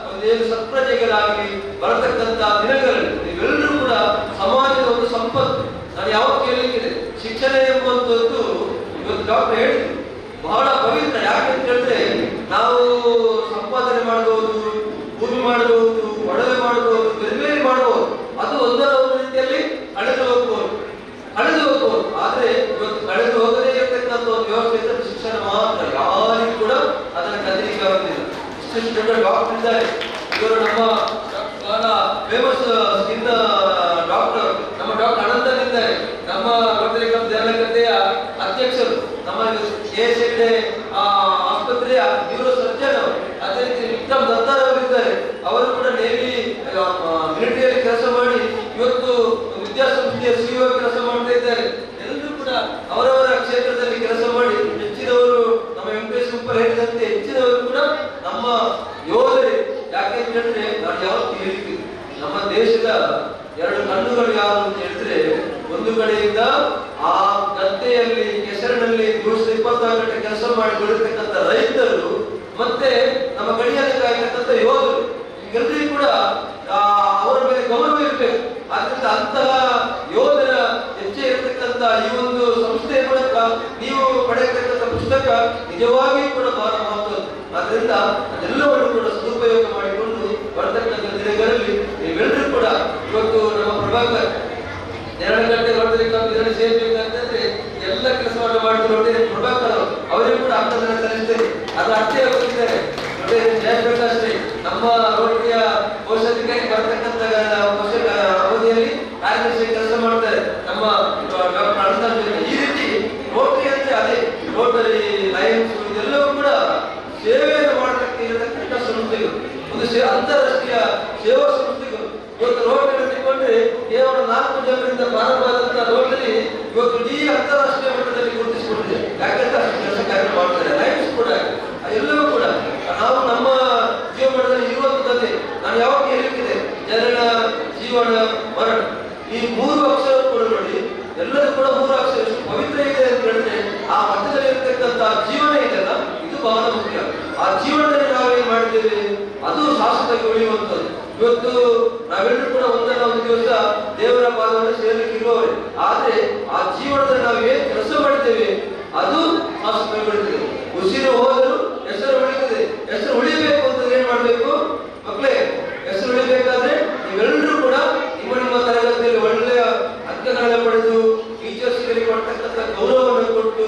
ಒಂದೇನು ಸತ್ಪ್ರಜೆಗಳಾಗಿ ಬರತಕ್ಕಂತ ದಿನಗಳಲ್ಲಿ ನೀವೆಲ್ಲರೂ ಕೂಡ ಸಮಾಜದ ಒಂದು ಸಂಪತ್ತು. ನಾನು ಯಾವಾಗ ಕೇಳಲಿಕ್ಕಿದೆ, ಶಿಕ್ಷಣ ಎಂಬುವಂಥದ್ದು ಇವತ್ತು ಡಾಕ್ಟರ್ ಹೇಳಿದ್ರು ಬಹಳ ಪವಿತ್ರ. ಯಾಕೆಂತ ಹೇಳಿದ್ರೆ ನಾವು ಸಂಪಾದನೆ ಮಾಡಬಹುದು, ಭೂಮಿ ಮಾಡಬಹುದು, ಒಡವೆ ಮಾಡಬಹುದು, ಬೇರೆ ಬೇರೆ ಮಾಡಬಹುದು. ಅದು ಒಂದರ ಒಂದು ರೀತಿಯಲ್ಲಿ ಕಳೆದು ಹೋಗ್ಬೋದು. ಆದ್ರೆ ಇವತ್ತು ಕಳೆದು ಹೋಗದೇ ಇರತಕ್ಕಂಥ ಒಂದು ವ್ಯವಸ್ಥೆ ಇದ್ದರೆ ಶಿಕ್ಷಣ ಮಾತ್ರ. ಯಾರಿಗೂ ಕೂಡ ಅದನ್ನ ಕದಲಿಕ್ಕೆ ಆಗುತ್ತಿಲ್ಲ. ಇಷ್ಟು ದೊಡ್ಡ ಡಾಕ್ಟರ್ ಇದ್ದಾರೆ. ಇವರು ನಮ್ಮ ಬಹಳ ಫೇಮಸ್ ಸ್ಕಿನ್ ಡಾಕ್ಟರ್, ನಮ್ಮ ಡಾಕ್ಟರ್ ಅನಂತನ್ ಇದ್ದಾರೆ. ನಮ್ಮ ರೋಟರಿ ಕ್ಲಬ್ ದೇವನಕಟ್ಟೆಯ ಅಧ್ಯಕ್ಷರು, ನಮ್ಮ KS ಹೆಗ್ಡೆ ಆಸ್ಪತ್ರೆಯ ನ್ಯೂರೋ ಸರ್ಜನ್ ಅವರು. ಅದೇ ರೀತಿ ವಿಕ್ರಮ್ ದತ್ತಾರ್ ಅವರಿದ್ದಾರೆ. ಅವರು ಕೂಡ ನೇವಿ ಮಿಲಿಟರಿಯಲ್ಲಿ ಕೆಲಸ ಮಾಡಿ ಇವತ್ತು ವಿದ್ಯಾಸಂಸ್ಥೆಯ CEO ಕೆಲಸ ಮಾಡ್ತಾ ಇದ್ದಾರೆ. ಎಲ್ಲರೂ ಕೂಡ ಅವರವರ ಕ್ಷೇತ್ರದಲ್ಲಿ ಕೆಲಸ ಮಾಡಿ ಹೆಚ್ಚಿನವರು ನಮ್ಮ MPS ಸೂಪರ್ ಹೇಳಿದಂತೆ ಹೆಚ್ಚಿನವರು ಕೂಡ ನಮ್ಮ ಯೋಧರೇ. ಯಾಕೆಂತ ಹೇಳಿದ್ರೆ ನಾನು ಯಾವತ್ತು ಹೇಳಿದ್ದೀನಿ, ನಮ್ಮ ದೇಶದ ಎರಡು ಕಣ್ಣುಗಳು ಯಾರು ಅಂತ ಹೇಳಿದ್ರೆ, ಒಂದು ಕಡೆಯಿಂದ ಆ ಗದ್ದೆಯಲ್ಲಿ ಕೆಸರಿನಲ್ಲಿ ದಿವಸ 24 ಗಂಟೆ ಕೆಲಸ ಮಾಡಿ ದುಡಿತಕ್ಕಂಥ ರೈತರು, ಮತ್ತೆ ನಮ್ಮ ಗಡಿಯಲ್ಲಿ ಕಾಯ್ತಕ್ಕಂಥ ಯೋಧರು. ಎಲ್ಲರಿಗೂ ಕೂಡ ಅವರ ಮೇಲೆ ಗೌರವ ಇರಬೇಕು. ಆದ್ರಿಂದ ಅಂತಹ ಯೋಧರ ಹೆಜ್ಜೆ ಇರತಕ್ಕಂಥ ಈ ಒಂದು ಸಂಸ್ಥೆಯ ಮೂಲಕ ನೀವು ಪಡೆಯತಕ್ಕಂಥ ಪುಸ್ತಕ ನಿಜವಾಗಿಯೂ ಕೂಡ ಬಹಳ ಮಹತ್ವದ್ದು. ಆದ್ರಿಂದ ಅದೆಲ್ಲವನ್ನು ಕೂಡ ಸದುಪಯೋಗ ಮಾಡಿಕೊಂಡು ಬರತಕ್ಕಂಥ ದಿನಗಳಲ್ಲಿ ನೀವೆಲ್ಲರೂ ಕೂಡ ಇವತ್ತು ನಮ್ಮ ಪ್ರಭಾಕರ್ ನೇರಳಗಟ್ಟೆ ರೋಟರಿ ಕ್ಲಬ್ ಇದರಲ್ಲಿ ಸೇರ್ಬೇಕಂತಂದ್ರೆ ಎಲ್ಲ ಕೆಲಸವನ್ನು ಮಾಡಿದ್ರು ರೋಟರಿ ಪ್ರಭಾಕರ್ ಅವರಿಗೂ ಕೂಡ ಅರ್ಥವನ್ನು ಸಲ್ಲಿಸ್ತೇನೆ. ಅದರ ಅರ್ಥ ಹೋಗಿದ್ದಾರೆ ಜಯಪ್ರಕಾಶ್ ರೀ ನಮ್ಮ ರೋಟರಿಯ ಕೋಶಾಧಿಕಾರಿ ಬರತಕ್ಕಂಥ ಅವಧಿಯಲ್ಲಿ ಕಾರ್ಯದರ್ಶಿ ಕೆಲಸ ಮಾಡ್ತಾರೆ. ನಮ್ಮ ಡಾಕ್ಟರ್ ಅನಂತನ್ ಈ ರೀತಿ ರೋಟರಿ ಅಂದ್ರೆ ಅದೇ ರೋಟರಿ ಲಯನ್ಸ್ ಇದೆಲ್ಲವೂ ಕೂಡ ಸೇವೆಯನ್ನು ಮಾಡತಕ್ಕ ಇರತಕ್ಕಂಥ ಸಂಸ್ಥೆಗಳು, ಒಂದು ಅಂತಾರಾಷ್ಟ್ರೀಯ ಸೇವಾ ಸಂಸ್ಥೆಗಳು. ಇವತ್ತು ರೋಟರಿ ತಗೊಂಡ್ರೆ ಕೇವಲ 4 ಜನರಿಂದ ಪ್ರಾರಂಭವಾದಂತಹ ರೋಟರಿ ಇವತ್ತು ಇಡೀ ಅಂತಾರಾಷ್ಟ್ರೀಯ ಮಟ್ಟದಲ್ಲಿ ಗುರುತಿಸಿಕೊಂಡಿದೆ. ಯಾಕಂದ್ರೆ ಕೆಲಸ ಕಾರ್ಯ ಮಾಡ್ತಾರೆ. ಲಯನ್ಸ್ ಕೂಡ ಎಲ್ಲವೂ ಕೂಡ ನಾವು ನಮ್ಮ ಜೀವನದಲ್ಲಿ ಇರುವಂತದ್ದೇ. ನಾನು ಯಾವಾಗ ಹೇಳಿದ್ದೇನೆ, ಜನನ, ಜೀವನ, ಮರಣ, ಈ 3 ಅಕ್ಷರ ಕೂಡ ನೋಡಿ, ಎಲ್ಲರೂ ಕೂಡ 3 ಅಕ್ಷರ ಎಷ್ಟು ಪವಿತ್ರ ಇದೆ ಅಂತ ಹೇಳಿದ್ರೆ, ಆ ಮಧ್ಯದಲ್ಲಿ ಇರತಕ್ಕಂಥ ಜೀವನ ಇದೆಯಲ್ಲ, ಇದು ಬಹಳ ಮುಖ್ಯ. ಆ ಜೀವನದಲ್ಲಿ ನಾವೇನ್ ಮಾಡಿದ್ದೇವೆ ಅದು ಶಾಶ್ವತವಾಗಿ ಉಳಿಯುವಂಥದ್ದು. ಇವತ್ತು ನಾವೆಲ್ಲರೂ ಕೂಡ ಒಂದಲ್ಲ ಒಂದು ದಿವಸ ದೇವರ ಪಾದವನ್ನು ಸೇರಲಿಕ್ಕೆ ಇರುವವರೇ. ಆದ್ರೆ ಆ ಜೀವನದಲ್ಲಿ ನಾವು ಏನ್ ಕೆಲಸ ಮಾಡಿದ್ದೇವೆ ಅದು ಶಾಶ್ವತವಾಗಿ ಉಳಿತದೆ. ಉಸಿರು ಹೋದರೂ ಹೆಸರು ಉಳಿತದೆ. ಹೆಸರು ಉಳಿಬೇಕು ಅಂತ ಏನ್ ಮಾಡ್ಬೇಕು ಮಕ್ಕಳೇ? ಹೆಸರು ಉಳಿಬೇಕಾದ್ರೆ ನೀವೆಲ್ಲರೂ ಕೂಡ ನಿಮ್ಮ ತರಗತಿಯಲ್ಲಿ ಒಳ್ಳೆಯ ಅಂಕಗಳನ್ನು ಪಡೆದು ಟೀಚರ್ಸ್ಗಳಿಗೆ ಕೊಡ್ತಕ್ಕಂಥ ಗೌರವವನ್ನು ಕೊಟ್ಟು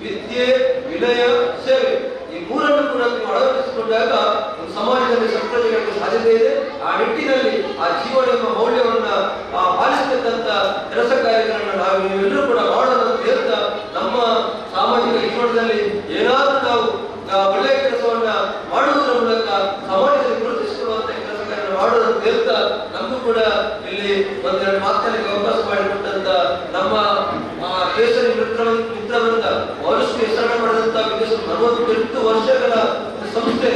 ವಿದ್ಯೆ, ವಿನಯ, ಸೇವೆ ಈ 3 ಕೂಡ ನೀವು ಅಳವಡಿಸಿಕೊಂಡಾಗ ಸಮಾಜದಲ್ಲಿ ಸಂಪ್ರದಾಯಗಳಿಗೆ ಸಾಧ್ಯತೆ ಇದೆ. ಆ ನಿಟ್ಟಿನಲ್ಲಿ ಆ ಜೀವನ ಎಂಬ ಮೌಲ್ಯವನ್ನ ಪಾಲಿಸತಕ್ಕಂಥ ಕೆಲಸ ಕಾರ್ಯಗಳನ್ನು ನೀವೆಲ್ಲರೂ ಕೂಡ ಮಾಡೋಣ ಅಂತ ಹೇಳ್ತಾ, ನಮ್ಮ ಸಾಮಾಜಿಕ ಜೀವನದಲ್ಲಿ ಏನಾದ್ರೂ ನಾವು ಒಳ್ಳೆಯ ಕೆಲಸವನ್ನ ಮಾಡುವುದರ ಮೂಲಕ ಸಮಾಜದಲ್ಲಿ ಗುರುತಿಸಿಕೊಳ್ಳುವಂತ ಕೆಲಸ ಕಾರ್ಯ ಮಾಡೋಣ ಅಂತ ಹೇಳ್ತಾ, ನಮಗೂ ಕೂಡ ಇಲ್ಲಿ ಒಂದೆರಡು ಮಾತನಾಡಲಿಕ್ಕೆ ಅವಕಾಶ ಮಾಡಿಕೊಟ್ಟಂತ ನಮ್ಮ ಕೇಸರಿ ಮಿತ್ರವೃಂದ ಬಹಳಷ್ಟು ಹೆಸರನ್ನು ಪಡೆದಂತ 48 ವರ್ಷಗಳ ಸಂಸ್ಥೆ,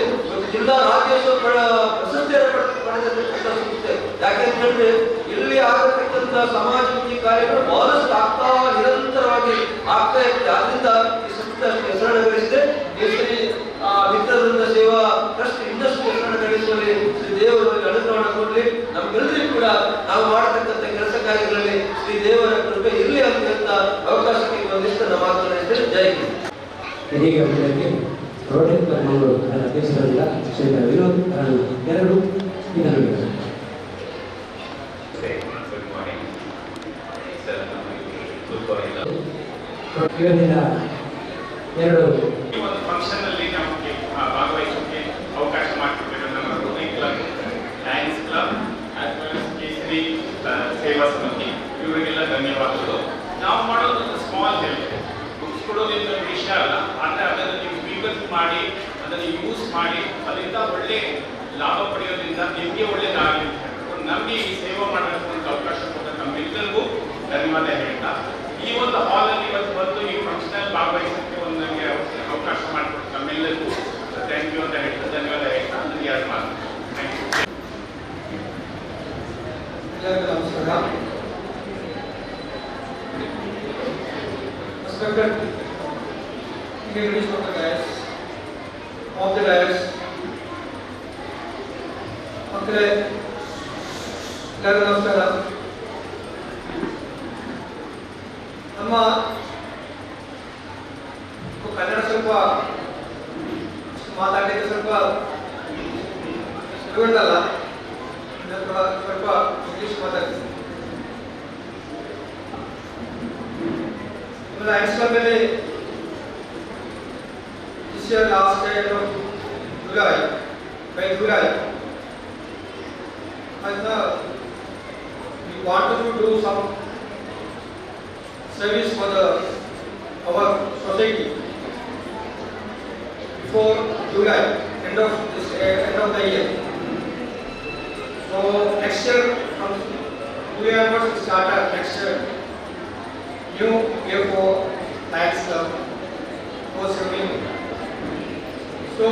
ಜಿಲ್ಲಾ ರಾಜ್ಯೋತ್ಸವ ಪ್ರಶಸ್ತಿಯನ್ನು ಪಡೆದಿರ್ತಕ್ಕಂಥ ಸಂಸ್ಥೆ. ಯಾಕೆಂತ ಹೇಳಿದ್ರೆ ಇಲ್ಲಿ ಆಗತಕ್ಕಂಥ ಸಮಾಜಮುಖಿ ಕಾರ್ಯಗಳು ಬಹಳಷ್ಟು ನಿರಂತರವಾಗಿ ಆಗ್ತಾ ಇರ್ತದೆ. ಆದ್ರಿಂದ ಈ ಸಂಸ್ಥೆ ಅಷ್ಟು ಹೆಸರನ್ನು ಗಳಿಸಿದೆ. ಕೇಸರಿ ಮಿತ್ರವೃಂದ ಸೇವಾ ಟ್ರಸ್ಟ್ ಇನ್ನಷ್ಟು ಹೆಸರನ್ನು ಗಳಿಸುವಲ್ಲಿ ಶ್ರೀ ದೇವರಲ್ಲಿ ಅನುಗ್ರಹವನ್ನು ಕೊಡಲಿ. ನಮ್ಗೆಲ್ಲರಿಗೂ ಕೂಡ ನಾವು ಮಾಡತಕ್ಕಂಥ ಕೆಲಸ ಕಾರ್ಯಗಳಲ್ಲಿ ಶ್ರೀ ದೇವರ ಕೃಪೆ ಇರಲಿ ಅಂತ ಹೇಳ್ತಾ ಅವಕಾಶಕ್ಕೆ ಒಂದಿಷ್ಟು ಮಾತನಾಡಿದ್ದೇನೆ. ಜೈ ಹಿಂದ್. ಇದೀಗ ರೋಟರಿ ಕ್ಲಬ್ ಮಂಗಳೂರು ಅದರ ಅಧ್ಯಕ್ಷರಾದ ಶ್ರೀಯುತ ವಿನೋದ್ ಎರಡು ಇದನ್ನು ನೀಡಿದರು. ಇವರಿಂದ ಎರಡು ಈ ಒಂದು ಫಂಕ್ಷನ್ ಅಲ್ಲಿ ನಮಗೆ ಭಾಗವಹಿಸೋಕೆ ಅವಕಾಶ ಮಾಡಿಕೊಟ್ಟಿರೋ ನಮ್ಮ ರೋಟರಿ ಕ್ಲಬ್, ಲಯನ್ಸ್ ಕ್ಲಬ್, ಕೇಸರಿ ಸೇವಾ ಸಮಿತಿ ಇವರಿಗೆಲ್ಲ ಧನ್ಯವಾದಗಳು. ನಾವು ಮಾಡೋದು ಒಂದು ಸ್ಮಾಲ್ ಹೆಲ್ಪ್, ಬುಕ್ಸ್ ಕೊಡೋದ್ರಿಂದ ವಿಷಯ ಅಲ್ಲ, ಆದರೆ ಅದನ್ನು ನೀವು ಸ್ವೀಕರಿಸಿ ಮಾಡಿ ಅದನ್ನು ಯೂಸ್ ಮಾಡಿ ಅದರಿಂದ ಒಳ್ಳೆ ಲಾಭ ಪಡೆಯೋದ್ರಿಂದ ನಿಮಗೆ ಒಳ್ಳೆಯದಾಗಲಿ ಅಂತ ನಮಗೆ ಈ ಸೇವೆ ಮಾಡೋದಕ್ಕೆ ಒಂದು ಅವಕಾಶ ಕೊಟ್ಟ ನಮ್ಮೆಲ್ಲರಿಗೂ ಧನ್ಯವಾದ ಹೇಳ್ತಾ, ಈ ಒಂದು ಹಾಲಲ್ಲಿ ಇವತ್ತು ಬಂದು ಈ ಫಂಕ್ಷನಲ್ಲಿ ಭಾಗವಹಿಸೋಕ್ಕೆ ಒಂದು ನನಗೆ ಅವಕಾಶ ಮಾಡಿಕೊಟ್ಟು ನಮ್ಮೆಲ್ಲರಿಗೂ ಥ್ಯಾಂಕ್ ಯು ಅಂತ ಹೇಳ್ತಾ ಧನ್ಯವಾದ ಹೇಳ್ತಾ ನನಗೆ ಯಾರು ಮಾತು ಥ್ಯಾಂಕ್ ಯು. ಎಲ್ಲರಿಗೂ ನಮಸ್ಕಾರ. Respected dignitaries of the dais, ಮಕ್ಕಳೇ ಎಲ್ಲರಿಗೂ ನಮಸ್ಕಾರ. ನಮ್ಮ ಕನ್ನಡ ಸ್ವಲ್ಪ ಮಾತಾಡಲಿಕ್ಕೆ ಸ್ವಲ್ಪ ಸುಲಭಲ್ಲ, ಸ್ವಲ್ಪ ಇಂಗ್ಲಿಷ್ ಮಾತಾಡ್ತೀನಿ. ಲಯನ್ಸ್ ಕ್ಲಬ್ ಅಲ್ಲಿ this year last day of July, by July, and we wanted to do some service for our society before July, end of the year. So next year, from July onwards, we start next year new year for Lions Club for serving. So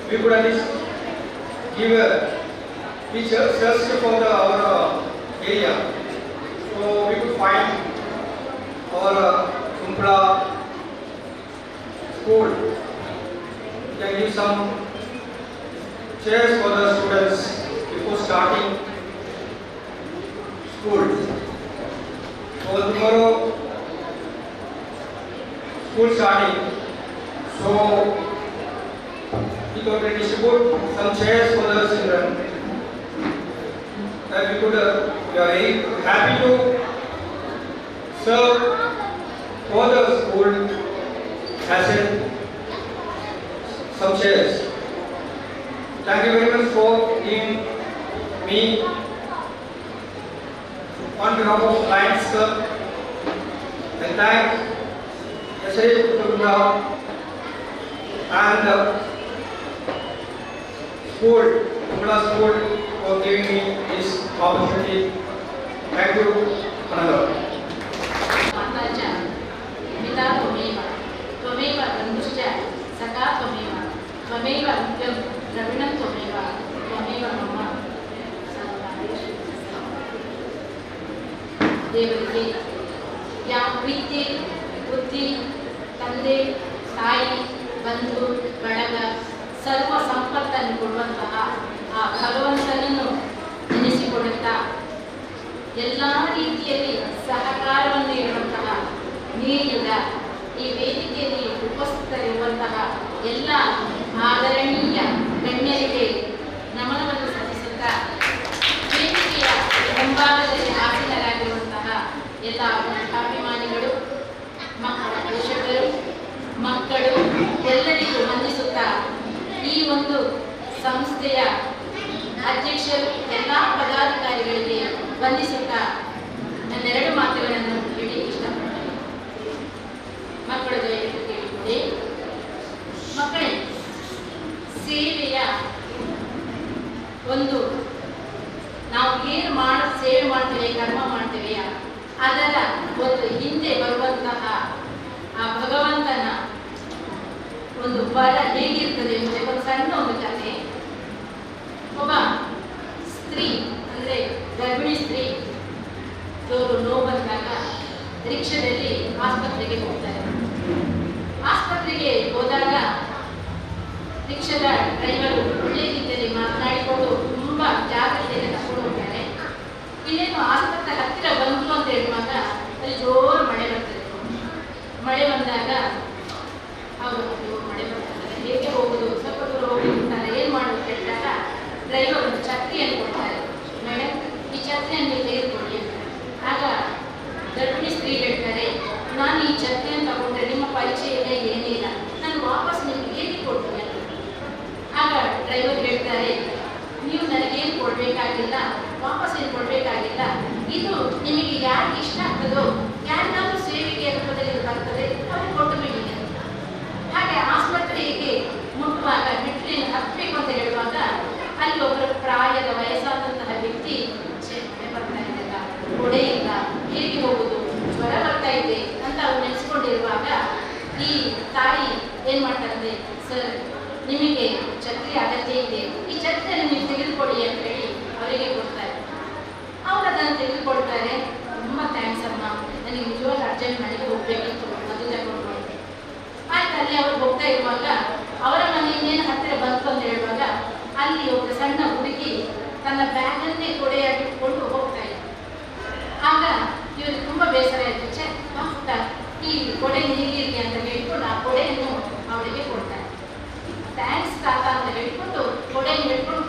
we could at least give we searched for our area. So we could find our Kumpla school. We can give some chairs for the students before starting school. So tomorrow school starting. So we could distribute some chairs for the children. And we are very happy to serve for the school as in some chairs. Thank you very much for giving me on behalf of Lions Club, and thank S.A. Kutubra and school, Kumla school, for giving me this opportunity. Thank you, Ananda. ಮಾತಾಚ ಪಿತಾ ತ್ವಮೇವ ತ್ವಮೇವ ಬಂಧುಶ್ಚ ಸಖಾ ತ್ವಮೇವ ತ್ವಮೇವ ನಿತ್ಯಂ ದ್ರವಿಣಂ ತ್ವಮೇವ ತ್ವಮೇವ ಮಮ ದೇವರಿಗೆ ಯಾವ ಪ್ರೀತಿ ಬುದ್ಧಿ ತಂದೆ ತಾಯಿ ಬಂಧು ಬಳಗ ಸರ್ವ ಸಂಪತ್ತನ್ನು ಕೊಡುವಂತಹ ಆ ಭಗವಂತನನ್ನು ನೆನೆಸಿಕೊಳ್ಳುತ್ತಾ ಎಲ್ಲ ರೀತಿಯಲ್ಲಿ ಸಹಕಾರವನ್ನು ನೀಡುವಂತಹ ನೀಡಿದ ಈ ವೇದಿಕೆಯಲ್ಲಿ ಉಪಸ್ಥಿತರಿರುವಂತಹ ಎಲ್ಲ ಆದರಣೀಯ ಗಣ್ಯರಿಗೆ ನಮನವನ್ನು ಸಲ್ಲಿಸುತ್ತಾ ವೇದಿಕೆಯ ಮುಂಭಾಗದಲ್ಲಿ ಆಸೀನರಾಗಿರುವಂತಹ ಎಲ್ಲ ಅಭಿಮಾನಿಗಳು, ಮಕ್ಕಳ ಪೋಷಕರು, ಮಕ್ಕಳು ಎಲ್ಲರಿಗೂ ವಂದಿಸುತ್ತಾ ಈ ಒಂದು ಸಂಸ್ಥೆಯ ಅಧ್ಯಕ್ಷರು ಎಲ್ಲ ಪದಾಧಿಕಾರಿಗಳಿಗೆ ವಂದಿಸುತ್ತಾ ನನ್ನೆರಡು ಮಾತುಗಳನ್ನು ಹೇಳಿ ಇಷ್ಟಪಡ್ತೇನೆ. ಮಕ್ಕಳು ದಯವಿಟ್ಟು ಕೇಳಿಕೊಳ್ಳಿ. ಮಕ್ಕಳೇ, ಸೇವೆಯ ಒಂದು ನಾವು ಏನು ಸೇವೆ ಮಾಡ್ತೇವೆ, ಕರ್ಮ ಮಾಡ್ತೇವೆಯಾ, ಅದರ ಒಂದು ಹಿಂದೆ ಬರುವಂತಹ ಆ ಭಗವಂತನ ಒಂದು ಬರ ಹೇಗಿರ್ತದೆ ಎಂಬುದಕ್ಕೆ ಒಂದು ಸಣ್ಣ ಒಂದು ಕಥೆ. ಒಬ್ಬ ಸ್ತ್ರೀ ಅಂದರೆ ಗರ್ಭಿಣಿ ಸ್ತ್ರೀ ಜೋರು ನೋವು ಬಂದಾಗ ರಿಕ್ಷಾದಲ್ಲಿ ಆಸ್ಪತ್ರೆಗೆ ಹೋಗ್ತಾರೆ. ಆಸ್ಪತ್ರೆಗೆ ಹೋದಾಗ ರಿಕ್ಷಾದ ಡ್ರೈವರು ಒಳ್ಳೆ ರೀತಿಯಲ್ಲಿ ಮಾತನಾಡಿಕೊಂಡು ತುಂಬ ಜಾಗ್ರತೆಯಲ್ಲಿ ಕರ್ಕೊಂಡು ಹೋಗ್ತಾರೆ. ಇನ್ನೇನು ಆಸ್ಪತ್ರೆ ಹತ್ತಿರ ಬಂತು ಅಂತ ಹೇಳುವಾಗ ಅಲ್ಲಿ ಜೋರು ಮಳೆ ಬರ್ತದೆ. ಮಳೆ ಬಂದಾಗ ಅವರು ಮಳೆ ಬರ್ತದೆ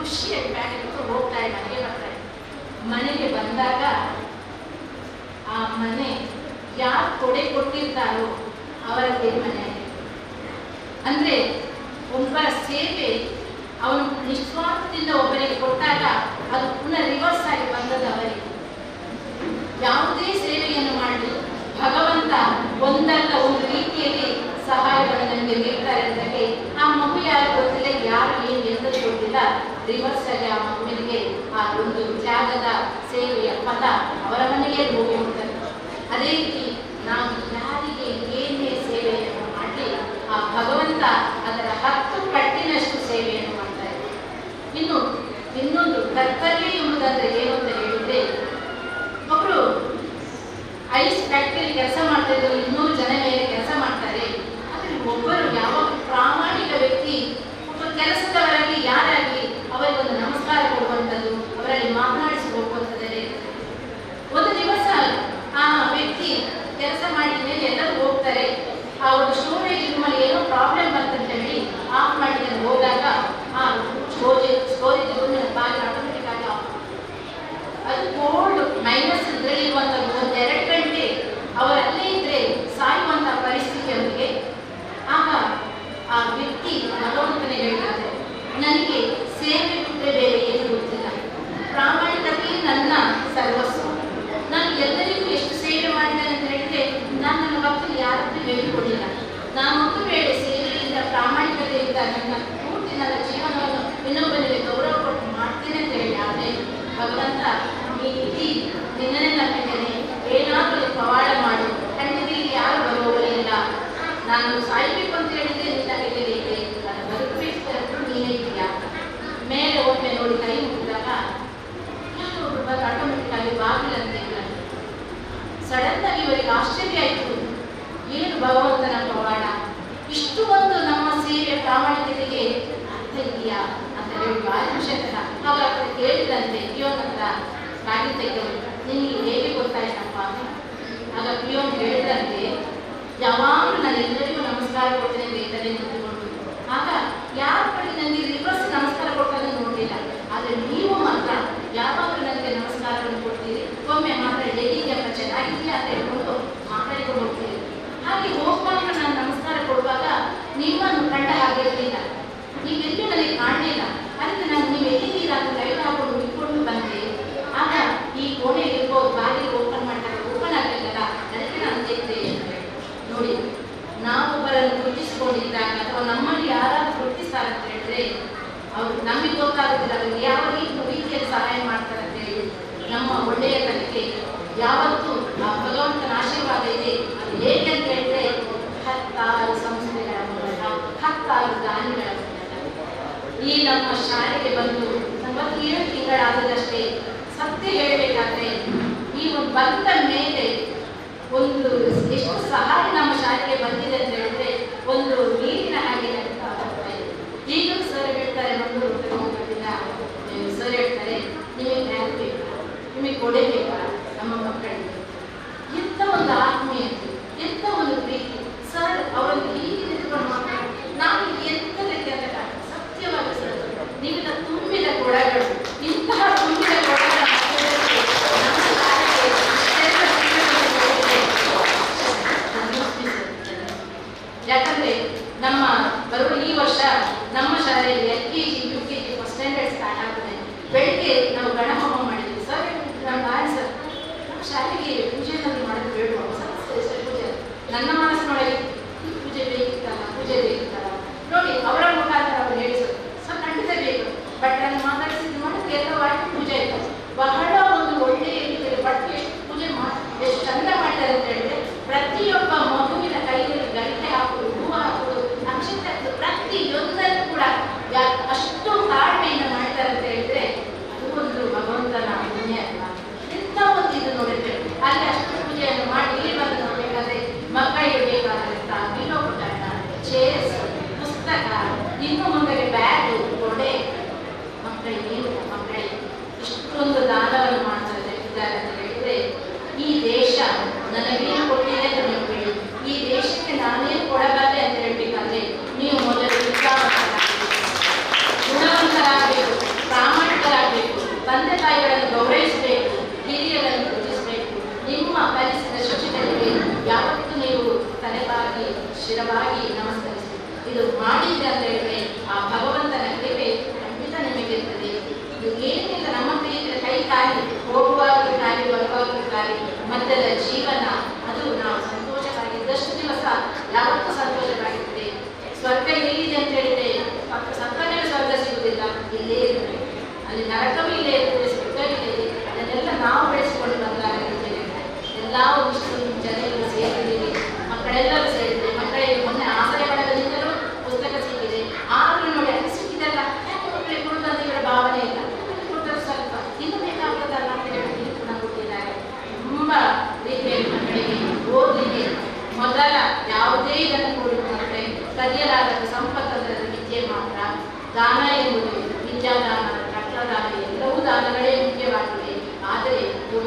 ಖುಷಿಯಾಗಿ ಬ್ಯಾಗ್ ಹಿಡ್ಕೊಂಡು ಹೋಗ್ತಾರೆ, ಮನೆಗೆ ಬರ್ತಾರೆ. ಮನೆಗೆ ಬಂದಾಗ ಆ ಮನೆ ಯಾರು ಕೊಡೆ ಕೊಟ್ಟಿರ್ತಾರೋ ಅವರದ್ದೇ ಮನೆ. ಅಂದ್ರೆ ಒಬ್ಬರ ಸೇವೆ ಅವನು ನಿಸ್ವಾರ್ಥದಿಂದ ಒಬ್ಬರಿಗೆ ಕೊಟ್ಟಾಗ ಅದು ಪುನಃ ರಿವರ್ಸ್ ಆಗಿ ಬಂದದ್ದು ಅವರಿಗೆ. ಯಾವುದೇ ಸೇವೆಯನ್ನು ಮಾಡಿ ಭಗವಂತ ಒಂದಲ್ಲ ಒಂದು ರೀತಿಯಲ್ಲಿ ಸಹಾಯವನ್ನು ನಮಗೆ ನೀಡ್ತಾರೆ ಅಂದರೆ ಆ ಮಗು ಯಾರು ಗೊತ್ತಿಲ್ಲ, ಯಾರು ಏನು ಎಂದೂ ಗೊತ್ತಿಲ್ಲ, ರಿವರ್ಸ್ ಆಗಿ ಆ ಮಗುವಿಗೆ ಆ ಒಂದು ತ್ಯಾಗದ ಸೇವೆಯ ಪದ ಅವರ ಮನೆಗೆ ಹೋಗಿ ಹೋಗ್ತಾರೆ. ಅದೇ ರೀತಿ ನಾವು ಯಾರಿಗೆ ಏನೇ ಸೇವೆಯನ್ನು ಮಾಡಿ ಆ ಭಗವಂತ ಅದರ 10 ಪಟ್ಟಿನಷ್ಟು ಸೇವೆಯನ್ನು ಮಾಡ್ತಾರೆ. ಇನ್ನೊಂದು ಕರ್ತವ್ಯ ಎಂಬುದಂದ್ರೆ ಏನು ಅಂತ ಹೇಳಿದ್ರೆ, ಒಬ್ರು ಐಸ್ ಫ್ಯಾಕ್ಟರಿ ಕೆಲಸ ಮಾಡ್ತಾ ಇದ್ರು, 200 ಜನ ಮೇಲೆ ಕೆಲಸ ಮಾಡ್ತಾರೆ. ಅದ್ರಲ್ಲಿ ಒಬ್ಬರು ಯಾವಾಗ ಪ್ರಾಮಾಣಿಕ ವ್ಯಕ್ತಿ ಒಬ್ಬ ಕೆಲಸದವರಲ್ಲಿ ಯಾರಾಗಲಿ ಅವರಿಗೊಂದು ನಮಸ್ಕಾರ ಕೊಡುವಂಥದ್ದು, ಅವರಲ್ಲಿ ಮಾತನಾಡಿಸಿ ಹೋಗುವಂಥದ್ದೇ. ಒಂದು ದಿವಸ ಆ ವ್ಯಕ್ತಿ ಕೆಲಸ ಮಾಡಿದ ಮೇಲೆ ಎಲ್ಲರೂ ಹೋಗ್ತಾರೆ. ಆ ಒಂದು ಸ್ಟೋರೇಜ್ ರೂಮಲ್ಲಿ ಏನೋ ಪ್ರಾಬ್ಲಮ್ ಬಂತಂತ ಹೇಳಿ ಆಫ್ ಮಾಡಿ ಹೋದಾಗ ಆ ಸ್ಟೋರೇಜ್ ರೂಮಿನ ಬಾಗಿಲು ಆಟೋಮೆಟಿಕ್ ಆಗಿ ಆಫ್. ಅದು ಕೋಲ್ಡ್ ಮೈನಸ್ ಇರುವಂಥದ್ದು. 1-2 ಗಂಟೆ ಅವರಲ್ಲೇ ಇದ್ರೆ ಸಾಯುವಂತಹ ಪರಿಸ್ಥಿತಿ ಅವರಿಗೆ. ಆಗ ಆ ವ್ಯಕ್ತಿ ಭಗವಂತನೇ ಹೇಳಿದ್ದಾರೆ, ನನಗೆ ಸೇವೆ ಬಿಟ್ಟರೆ ಬೇರೆ ಏನು ಗೊತ್ತಿಲ್ಲ, ಪ್ರಾಮಾಣಿಕತೆ ನನ್ನ ಸರ್ವಸ್ವ. ನಾನು ಎಲ್ಲರಿಗೂ ಎಷ್ಟು ಸೇವೆ ಮಾಡಿದ್ದೇನೆ ಅಂತ ಹೇಳಿದ್ರೆ ನಾನು ನನ್ನ ಭಕ್ತರಿಗೆ ಯಾರತ್ತೂ ಹೇಳಿಕೊಡಿಲ್ಲ. ನಾನೊಂದು ವೇಳೆ ಸೇವೆಯಿಂದ ಪ್ರಾಮಾಣಿಕತೆಯಿಂದ ನನ್ನ ಪೂರ್ತಿ ನನ್ನ ಜೀವನವನ್ನು ಇನ್ನೊಬ್ಬರಿಗೆ ಗೌರವ ಕೊಟ್ಟು ಮಾಡ್ತೇನೆ ಅಂತ ಹೇಳಿ, ಆದರೆ ಭಗವಂತ ನೀತಿ ನಿನ್ನನ್ನೇ ನಂಬಿದ್ದೇನೆ, ಏನಾದರೂ ಪವಾಡ ಮಾಡು, ಖಂಡಿತ ಯಾರು ಬರುವವರಿಲ್ಲ, ನಾನು ಸಾಯ್ಬೇಕು ಅಂತ ಹೇಳಿದ್ರೆ ನಿನ್ನ ಕೈಯಲ್ಲಿ ಇದೆ, ನಾನು ಬದುಕಬೇಕು ನೀನೇ ಇದೆಯಾ. ಮೇಲೆ ಒಮ್ಮೆ ನೋಡಿ ಕೈ ಮುಗಿದಾಗ ಯಾರು ಒಬ್ಬರು ಬಂದು ಆಟೋಮೆಟಿಕ್ ಆಗಿ ಬಾಗಿಲಂತೆ ಸಡನ್ ಆಗಿ ಇವರಿಗೆ ಆಶ್ಚರ್ಯ ಆಯಿತು, ಏನು ಭಗವಂತನ ಪವಾಡ, ಇಷ್ಟು ಒಂದು ನಮ್ಮ ಸೇವೆ ಪ್ರಾಮಾಣಿಕತೆಗೆ ಅರ್ಥ ಇದೆಯಾ ಅಂತ ಹೇಳಿ ಭಾರಿ ವಿಷಯ. ಆಗ ಕೇಳಿದಂತೆ ಪಿಯೋನ್ ಹತ್ರ ಬಾಗಿಲು ತೆಗೆದು, ನಿಮಗೆ ಹೇಗೆ ಗೊತ್ತಾಯ್ತಪ್ಪ? ಆಗ ಪಿಯೋನ್ ಹೇಳಿದಂತೆ, ಯಾವಾಗಲೂ ನಾನು ಎಲ್ಲರಿಗೂ ನಮಸ್ಕಾರ ಕೊಡ್ತೇನೆ ಬೇಕಲ್ಲಿ ನಿಂತುಕೊಂಡು. ಆಗ ಯಾರ ಕಡೆ ನನಗೆ ರಿವರ್ಸ್ ನಮಸ್ಕಾರ ಕೊಡ್ತಾರೆ ನೋಡಲಿಲ್ಲ, ಆದರೆ ನೀವು ಮಾತ್ರ ಯಾವಾಗಲೂ ನನಗೆ ನಮಸ್ಕಾರವನ್ನು ಕೊಡ್ತೀರಿ, ಒಮ್ಮೆ ಮಾತ್ರ ಹೇಗಿದೆಯಪ್ಪ ಚೆನ್ನಾಗಿದೆಯಾ ಅಂತ ಹೇಳ್ಕೊಂಡು ಮಾತಾಡಿಕೊಂಡು ಹೋಗ್ತೀರಿ. ಹಾಗೆ ಹೋಗುವಾಗ ನಾನು ನಮಸ್ಕಾರ ಕೊಡುವಾಗ ನಿಮ್ಮನ್ನು ಕಂಡ ಹಾಗೆ ಇರಲಿಲ್ಲ, ನೀವೆಲ್ಲೂ ನನಗೆ ಕಾಣಲಿಲ್ಲ. ಅದಕ್ಕೆ ನಾನು ನೀವು ಎಲ್ಲಿದ್ದೀರಾ ಅಂತ ಲೈವ್ ಹಾಕೊಂಡು ಇಟ್ಕೊಂಡು ಬಂದೆ. ಆಗ ಈ ಕೋಣೆ ಇರ್ಬೋದು, ಬಾಗಿಲು ಓಪನ್ ಮಾಡಿದಾಗ ಓಪನ್ ಆಗಲಿಲ್ಲ, ಅದಕ್ಕೆ ನಾನು ತೆಗೆದೆ. ನೋಡಿ, ನಾವೊಬ್ಬರನ್ನು ಗುರುತಿಸಿಕೊಂಡಿದ್ದಾಗ ಅಥವಾ ನಮ್ಮಲ್ಲಿ ಯಾರಾದ್ರೂ ಗುರುತಿಸ್ತಾರೆ ಅಂತ ಹೇಳಿದ್ರೆ ಅವ್ರು ನಮಗೆ ಗೊತ್ತಾಗುತ್ತಿಲ್ಲ ಅವ್ರಿಗೆ ಯಾವ ರೀತಿಯಲ್ಲಿ ಸಹಾಯ ಮಾಡ್ತಾರೆ ಅಂತ ಹೇಳಿ. ನಮ್ಮ ಒಳ್ಳೆಯ ಕಲಿಕೆ ಯಾವತ್ತೂ ಆ ಭಗವಂತನ ಆಶೀರ್ವಾದ ಇದೆ. ಅದು ಹೇಗೆ ಅಂತ ಹೇಳಿದ್ರೆ 10 ಸಂಸ್ಥೆಗಳ ಮೂಲಕ 10 ದಾನಿಗಳ ಮೂಲಕ. ಈ ನಮ್ಮ ಶಾಲೆಗೆ ಬಂದು 47 ತಿಂಗಳಾದದಷ್ಟೇ. ಸತ್ಯ ಹೇಳಬೇಕಾದ್ರೆ ಈ ಒಂದು ಬಂದ ಮೇಲೆ ಒಂದು ಎಷ್ಟು ಸಹಾಯ ನಮ್ಮ ಶಾಲೆಗೆ ಬಂದಿದೆ ಅಂತ ಹೇಳಿದ್ರೆ ಒಂದು ನೀರಿನ ಹಾಗೆ ಈಗಲೂ ಸರ್ ಹೇಳ್ತಾರೆ, ಸರ್ ಹೇಳ್ತಾರೆ, ನಿಮಗೆ ಬ್ಯಾಗ್ ಬೇಕಾ, ನಿಮಗೆ ಕೊಡೆ ಬೇಕಾ ನಮ್ಮ ಮಕ್ಕಳಿಗೆ. ಎಂಥ ಒಂದು ಆತ್ಮೀಯತೆ, ಎಂಥ ಒಂದು ಪ್ರೀತಿ. ಸರ್ ಅವರನ್ನು ಹೀಗೆ ನಿಂತ್ಕೊಂಡು ಮಾತಾಡಿ ನಾವು ಎಂಥದಕ್ಕೆ ಅಂತ ಸತ್ಯವಾಗಿ ಸರ್ ನೀವೆಲ್ಲ ತುಂಬಿದ ಕೊಡಗಳು, ಇಂತಹ ತುಂಬಿದ ಕೊಡಗಳ ಯಾಕಂದ್ರೆ ನಮ್ಮ ಬರುವ ಈ ವರ್ಷ ನಮ್ಮ ಶಾಲೆಯಲ್ಲಿ LKG, UKG, first standard start ಆಗ್ತದೆ. ಬೆಳಿಗ್ಗೆ ನಾವು ಗಣಹೋಮ ಮಾಡಿದ್ವಿ. ಸರ್ ಸರ್ ನಮ್ಮ ಶಾಲೆಗೆ ಪೂಜೆಯನ್ನು ಮಾಡೋದು ಬೇಡುವ ಪೂಜೆ ನನ್ನ ಮನಸ್ಸಿನೊಳಗೆ ಪೂಜೆ ಬೇಕಿತ್ತಲ್ಲ, ಪೂಜೆ ಬೇಕಿತ್ತಲ್ಲ ನೋಡಿ ಅವರ ಮುಖಾಂತರ ಅವರು ಹೇಳಿ ಸರ್ ಖಂಡಿತ ಬೇಕು. ಬಟ್ ನಾನು ಮಾತಾಡಿಸಿದ್ದು ಮಾಡೋದು ಎಲ್ಲವಾಯ್ತು, ಪೂಜೆ ಇತ್ತು ಬಹಳ ಒಂದು ಒಳ್ಳೆಯ ರೀತಿಯಲ್ಲಿ. ಬಟ್ ಎಷ್ಟು ಪೂಜೆ ಎಷ್ಟು ಚಂದ ಮಾಡಿದ್ದಾರೆ ಅಂತ ಹೇಳಿದ್ರೆ ಪ್ರತಿಯೊಬ್ಬ ಮಗುವಿನ ಕೈಯಲ್ಲಿ ಗರಿಕೆ ಹಾಕುವುದು, ಹೂವು ಹಾಕುವುದು, ನಕ್ಷತ್ರ ಹಾಕುವುದು, ಪ್ರತಿಯೊಂದನ್ನು ಕೂಡ ಅಷ್ಟು ತಾಳ್ಮೆಯಿಂದ ಮಾಡ್ತಾರೆ ಅಂತ ಹೇಳಿದ್ರೆ ಅದು ಒಂದು ಭಗವಂತನ ಪುಣ್ಯ ಅಲ್ವಾ. ಎಂಥ ಒಂದು ಇದು ನೋಡಿದ್ರೆ ಅಲ್ಲಿ ಅಷ್ಟು ಪೂಜೆಯನ್ನು ಮಾಡಿ ಇಲ್ಲಿ ಬಂದು ನೋಡಬೇಕಾದ್ರೆ ಮಕ್ಕಳಿಗೆ ಬೇಕಾದಂಥ ವಿನೋಪಕರಣ, ಚೇರ್ಸ್, ಪುಸ್ತಕ, ಇನ್ನು ಮುಂದೆ ಬ್ಯಾಗು, ಕೊಡೆ, ಮಕ್ಕಳಿಗೆ ಇಷ್ಟೊಂದು ದಾನವನ್ನು ಏನಿಲ್ಲ ನಮ್ಮ ಕೈ ಖಾಲಿ, ಹೋಗುವಾಗ ಖಾಲಿ, ಬರುವಾಗ ಖಾಲಿ, ಮತ್ತೆಲ್ಲ ಜೀವನ ಅದು ನಾವು ಸಂತೋಷವಾಗಿದ್ದಷ್ಟು ದಿವಸ ಯಾವತ್ತೂ ಸಂತೋಷವಾಗಿರ್ತದೆ. ಸ್ವರ್ಗ ಎಲ್ಲಿದೆ ಅಂತ ಹೇಳಿದ್ರೆ ಸತ್ತ ಮೇಲೆ ಸ್ವರ್ಗ ಸಿಗುವುದಿಲ್ಲ, ಇಲ್ಲೇ ಇರ್ತದೆ. ಅಲ್ಲಿ ನರಕವೂ ಇಲ್ಲೇ ಇರ್ತದೆ, ಸ್ವರ್ಗವಿದೆ. ಅದನ್ನೆಲ್ಲ ನಾವು ಬೆಳೆಸಿಕೊಂಡು ಬಂದಾಗಿದ್ದೇವೆ. ಎಲ್ಲ ಒಂದಿಷ್ಟು ಜನರು ಸೇರಿದ್ದೀವಿ, ಮಕ್ಕಳೆಲ್ಲರೂ ಸೇರಿದೆ. ಮಕ್ಕಳಿಗೆ ಮೊನ್ನೆ ಆಸರೆ ಬಳಗದಿಂದಲೂ ಪುಸ್ತಕ ಸಿಕ್ಕಿದೆ. ಆದರೂ ನೋಡಿ ಅದು ಸಿಕ್ಕಿದಲ್ಲ, ಯಾಕೆ ಮಕ್ಕಳಿಗೆ ಕೊಡುವುದಂತ ಇವರ ಭಾವನೆ ಇಲ್ಲ. ಕೊಟ್ಟರು ಸ್ವಲ್ಪ ಇನ್ನು ಬೇಕಾಗ್ತದಲ್ಲ ಅಂತ ಹೇಳಿ ಪುನಃ ಕೊಟ್ಟಿದ್ದಾರೆ. ತುಂಬ ರೀತಿಯಲ್ಲಿ ಮಕ್ಕಳಿಗೆ ಓದಲಿಕ್ಕೆ ಮೊದಲ ಯಾವುದೇ ಇದನ್ನು ಕೂಡಿಕೊಂಡ್ರೆ ಕಲಿಯಲಾಗದ ಸಂಪತ್ತದ ವಿದ್ಯೆ ಮಾತ್ರ. ದಾನ ಎಂಬುದು ವಿದ್ಯಾದಾನ, ರಕ್ತದಾನ ಎಲ್ಲವೂ ದಾನಗಳೇ ಮುಖ್ಯವಾಗಿವೆ. ಆದರೆ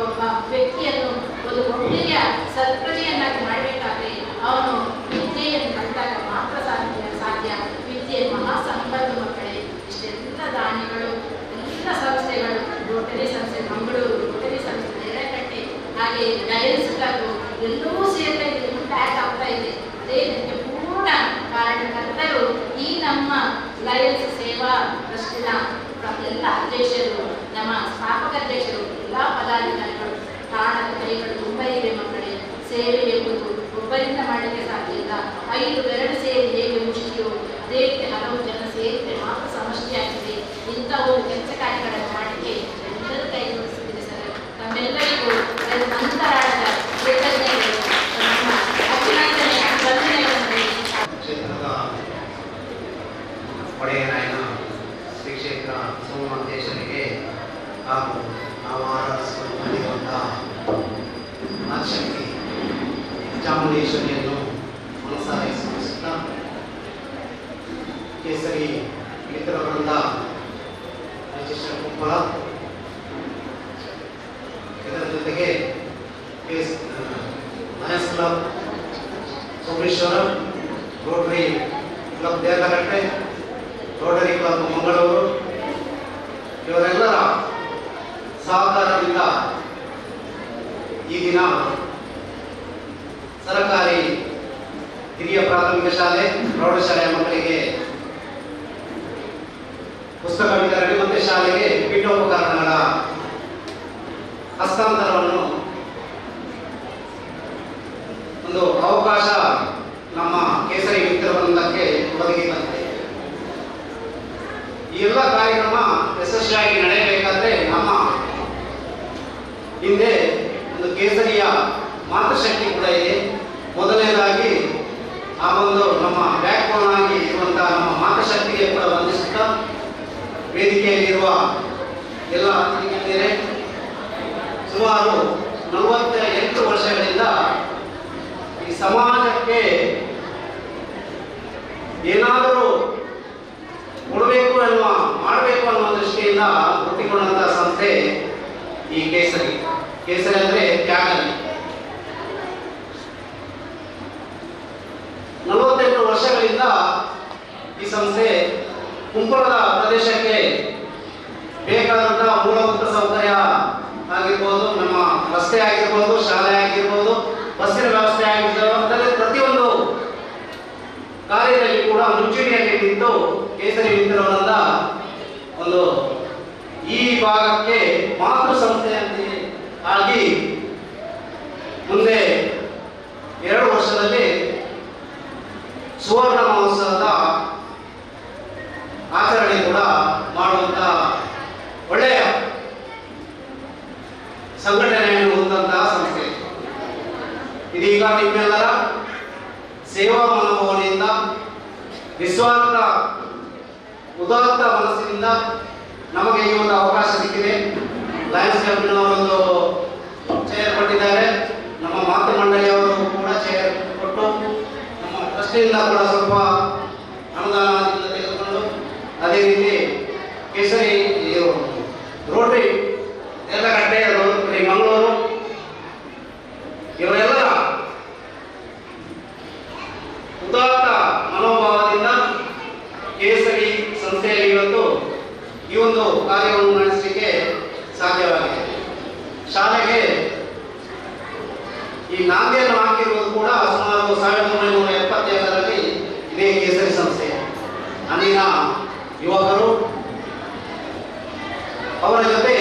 ಒಬ್ಬ ವ್ಯಕ್ತಿಯನ್ನು ಒಂದು ಒಳ್ಳೆಯ ಸತ್ಪ್ರಜೆಯನ್ನಾಗಿ ಮಾಡಬೇಕಾದ್ರೆ ಅವನು ವಿದ್ಯೆಯನ್ನು ಕಲಿತಾಗ ಮಾತ್ರ ಸಾಧ್ಯ. ವಿದ್ಯೆ ಮಹಾ ಸಂಪತ್ತು ಮಕ್ಕಳೇ. ಇಷ್ಟೆಲ್ಲ ದಾನಿಗಳು, ಎಲ್ಲ ಸಂಸ್ಥೆಗಳು, ರೋಟರಿ ಸಂಸ್ಥೆ ಮಂಗಳೂರು, ರೋಟರಿ ಸಂಸ್ಥೆ ನೆರೆಕಟ್ಟೆ, ಹಾಗೆ ಲಯನ್ಸ್ ಕ್ಲಬ್ ಎಲ್ಲವೂ ಸೇರ್ತಾ ಇದೆ, ಪ್ಯಾಕ್ ಆಗ್ತಾ ಇದೆ. ಅದೇ ಇದಕ್ಕೆ ಪೂರ್ಣ ಕಾರಣಕರ್ತರು ಈ ನಮ್ಮ ಲಯನ್ಸ್ ಸೇವಾ ಟ್ರಸ್ಟಿನ ಎಲ್ಲ ಅಧ್ಯಕ್ಷರು, ನಮ್ಮ ಸ್ಥಾಪಕ ಅಧ್ಯಕ್ಷರು, ಎಲ್ಲ ಪದಾಧಿಕಾರಿಗಳು. ಕಾರಣದ ಕೈಗಳು ತುಂಬ ಇವೆ ಮಕ್ಕಳೇ. ಸೇವೆ ಎಂಬುದು ಒಬ್ಬರಿಂದ ಮಾಡಲಿಕ್ಕೆ ಸಾಧ್ಯ ಇಲ್ಲ. 5 ಬೆರಳು ಸೇರಿ ಹೇಗೆ ಮುಷ್ಟಿಯೋ ಅದೇ ರೀತಿ ಹಲವು ಜನ ಸೇರಿದ್ರೆ ಮಾತ್ರ ಸಮಷ್ಟಿ ಆಗ್ತದೆ. ಇಂಥ ಒಂದು ಕೆಲಸ ಕಾರ್ಯಗಳನ್ನು ಮಾಡಲಿಕ್ಕೆ ಎಲ್ಲರೂ ಕೈ ಜೋಡಿಸುತ್ತಿದೆ ಸರ್. ತಮ್ಮೆಲ್ಲರಿಗೂ ಅಂತರಾಳದ ಕೃತಜ್ಞತೆಗಳು, ನಮ್ಮ ಅಭಿನಂದನೆ, ವಂದನೆಗಳನ್ನು ಕ್ಷೇತ್ರದ ಒಡೆಯನಾಯನ ಶ್ರೀ ಕ್ಷೇತ್ರ ಸೋಮನಾಥೇಶ್ವರಿಗೆ ಹಾಗೂ ನಾವು ಆರಾಧಿಸಿಕೊಂಡು ಬಂದಿರುವಂತಹ ಆದಿಶಕ್ತಿ ಚಾಮುಂಡೇಶ್ವರಿಯನ್ನು ಮನಸಾರೆ ಸ್ಮರಿಸುತ್ತಾ ಕೇಸರಿ ಮಿತ್ರವೃಂದ ರಿಜಿಸ್ಟರ್ ಕೊಪ್ಪಳ, ಇದರ ಜೊತೆಗೆ lions club Someshwar, rotary club Deralakatte, rotary club Mangaluru, ಇವರೆಲ್ಲರ ಸಹಕಾರದಿಂದ ಈ ದಿನ ಸರ್ಕಾರಿ ಹಿರಿಯ ಪ್ರಾಥಮಿಕ ಶಾಲೆ, ಪ್ರೌಢಶಾಲೆಯ ಮಕ್ಕಳಿಗೆ ಪುಸ್ತಕ ವಿತರಣೆ ಮತ್ತು ಶಾಲೆಗೆ ಪೀಠೋಪಕರಣಗಳ ಹಸ್ತಾಂತರವನ್ನು ಒಂದು ಅವಕಾಶ ನಮ್ಮ ಕೇಸರಿ ಮಿತ್ರವೃಂದಕ್ಕೆ ಒದಗಿ ಬಂದಿದೆ. ಈ ಎಲ್ಲ ಕಾರ್ಯಕ್ರಮ ಯಶಸ್ವಿಯಾಗಿ ನಡೆಯಬೇಕಾದ್ರೆ ನಮ್ಮ ಹಿಂದೆ ಒಂದು ಕೇಸರಿಯ ಮಾತೃಶಕ್ತಿ ಕೂಡ ಇದೆ. ಮೊದಲನೇದಾಗಿ ಆ ಒಂದು ನಮ್ಮ ಬ್ಯಾಕ್ ಬೋನ್ ಆಗಿ ಇರುವಂತಹ ನಮ್ಮ ಮಾತೃಶಕ್ತಿಗೆ ಕೂಡ ವಂದಿಸುತ್ತಾ, ವೇದಿಕೆಯಲ್ಲಿರುವ ಎಲ್ಲ ಅತಿಥಿಗಳಿದ್ದಾರೆ. ಸುಮಾರು 48 ವರ್ಷಗಳಿಂದ ಈ ಸಮಾಜಕ್ಕೆ ಏನಾದರೂ ಕೊಡಬೇಕು ಅನ್ನುವ, ಮಾಡಬೇಕು ಅನ್ನುವ ದೃಷ್ಟಿಯಿಂದ ಹುಟ್ಟಿಕೊಂಡಂತಹ ಸಂಸ್ಥೆ ಈ ಕೇಸರಿ. ಕೇಸರಿ ಅಂದರೆ ತ್ಯಾಗಲಿ. 48 ವರ್ಷಗಳಿಂದ ಈ ಸಂಸ್ಥೆ ಕುಂಪಳದ ಪ್ರದೇಶಕ್ಕೆ ಬೇಕಾದಂತಹ ಮೂಲಭೂತ ಸೌಕರ್ಯ ಆಗಿರ್ಬೋದು, ನಮ್ಮ ರಸ್ತೆ ಆಗಿರ್ಬೋದು, ಶಾಲೆ ಆಗಿರ್ಬೋದು, ಬಸ್ಸಿನ ವ್ಯವಸ್ಥೆ ಆಗಿರ್ಬೋದು, ಅದರಲ್ಲಿ ಪ್ರತಿಯೊಂದು ಕಾರ್ಯದಲ್ಲಿ ಕೂಡ ಮುಂಚೂಣಿಯಲ್ಲಿ ನಿಂತು ಕೇಸರಿ ಮಿತ್ರವೃಂದ ಒಂದು ಈ ಭಾಗಕ್ಕೆ ಮಾತೃ ಸಂಸ್ಥೆಯಂತೆ ಆಗಿ ಮುಂದೆ 2 ವರ್ಷದಲ್ಲಿ ಸುವರ್ಣ ಮಹೋತ್ಸವದ ಆಚರಣೆ ಕೂಡ ಮಾಡುವಂತ ಒಳ್ಳೆಯ ಸಂಘಟನೆಯನ್ನು ಹೊಂದಂತಹ ಸಂಸ್ಥೆ. ಇದೀಗ ನಿಮ್ಮೆಲ್ಲರ ಸೇವಾ ಮನೋಭಾವನೆಯಿಂದ, ನಿಸ್ವಾರ್ಥ ಉದಾತ್ತ ಮನಸ್ಸಿನಿಂದ ನಮಗೆ ಈ ಒಂದು ಅವಕಾಶ ಸಿಕ್ಕಿದೆ. ಲಯನ್ಸ್ ಕ್ಲಬ್ನವರೊಂದು ಚೇರ್ ಕೊಟ್ಟಿದ್ದಾರೆ, ನಮ್ಮ ಮಾತೃ ಮಂಡಳಿಯವರು ಕೂಡ ಚೇರ್ ಕೊಟ್ಟು, ನಮ್ಮ ಟ್ರಸ್ಟಿಯಿಂದ ಕೂಡ ಸ್ವಲ್ಪ ಅನುದಾನದಿಂದ ತೆಗೆದುಕೊಂಡು, ಅದೇ ರೀತಿ ಕೇಸರಿ ರೋಟರಿ ದೇರ್ಲಗಟ್ಟೆ, ರೋಟರಿ ಮಂಗಳೂರು, ಇವರೆಲ್ಲರ ಉದಾತ್ತ ಮನೋಭಾವದಿಂದ ಕೇಸರಿ ಸಂಸ್ಥೆಯಲ್ಲಿ ಇವತ್ತು ಈ ಒಂದು ಕಾರ್ಯವನ್ನು ನಡೆಸಲಿಕ್ಕೆ ಸಾಧ್ಯವಾಗಿದೆ. ಶಾಲೆಗೆ ಈ ನಾಂದಿಯನ್ನು ಹಾಕಿರುವುದು ಕೂಡ ಸುಮಾರು 1977ರಲ್ಲಿ ಇದೇ ಕೇಸರಿ ಸಂಸ್ಥೆ. ಅಲ್ಲಿನ ಯುವಕರು ಅವರ ಜೊತೆ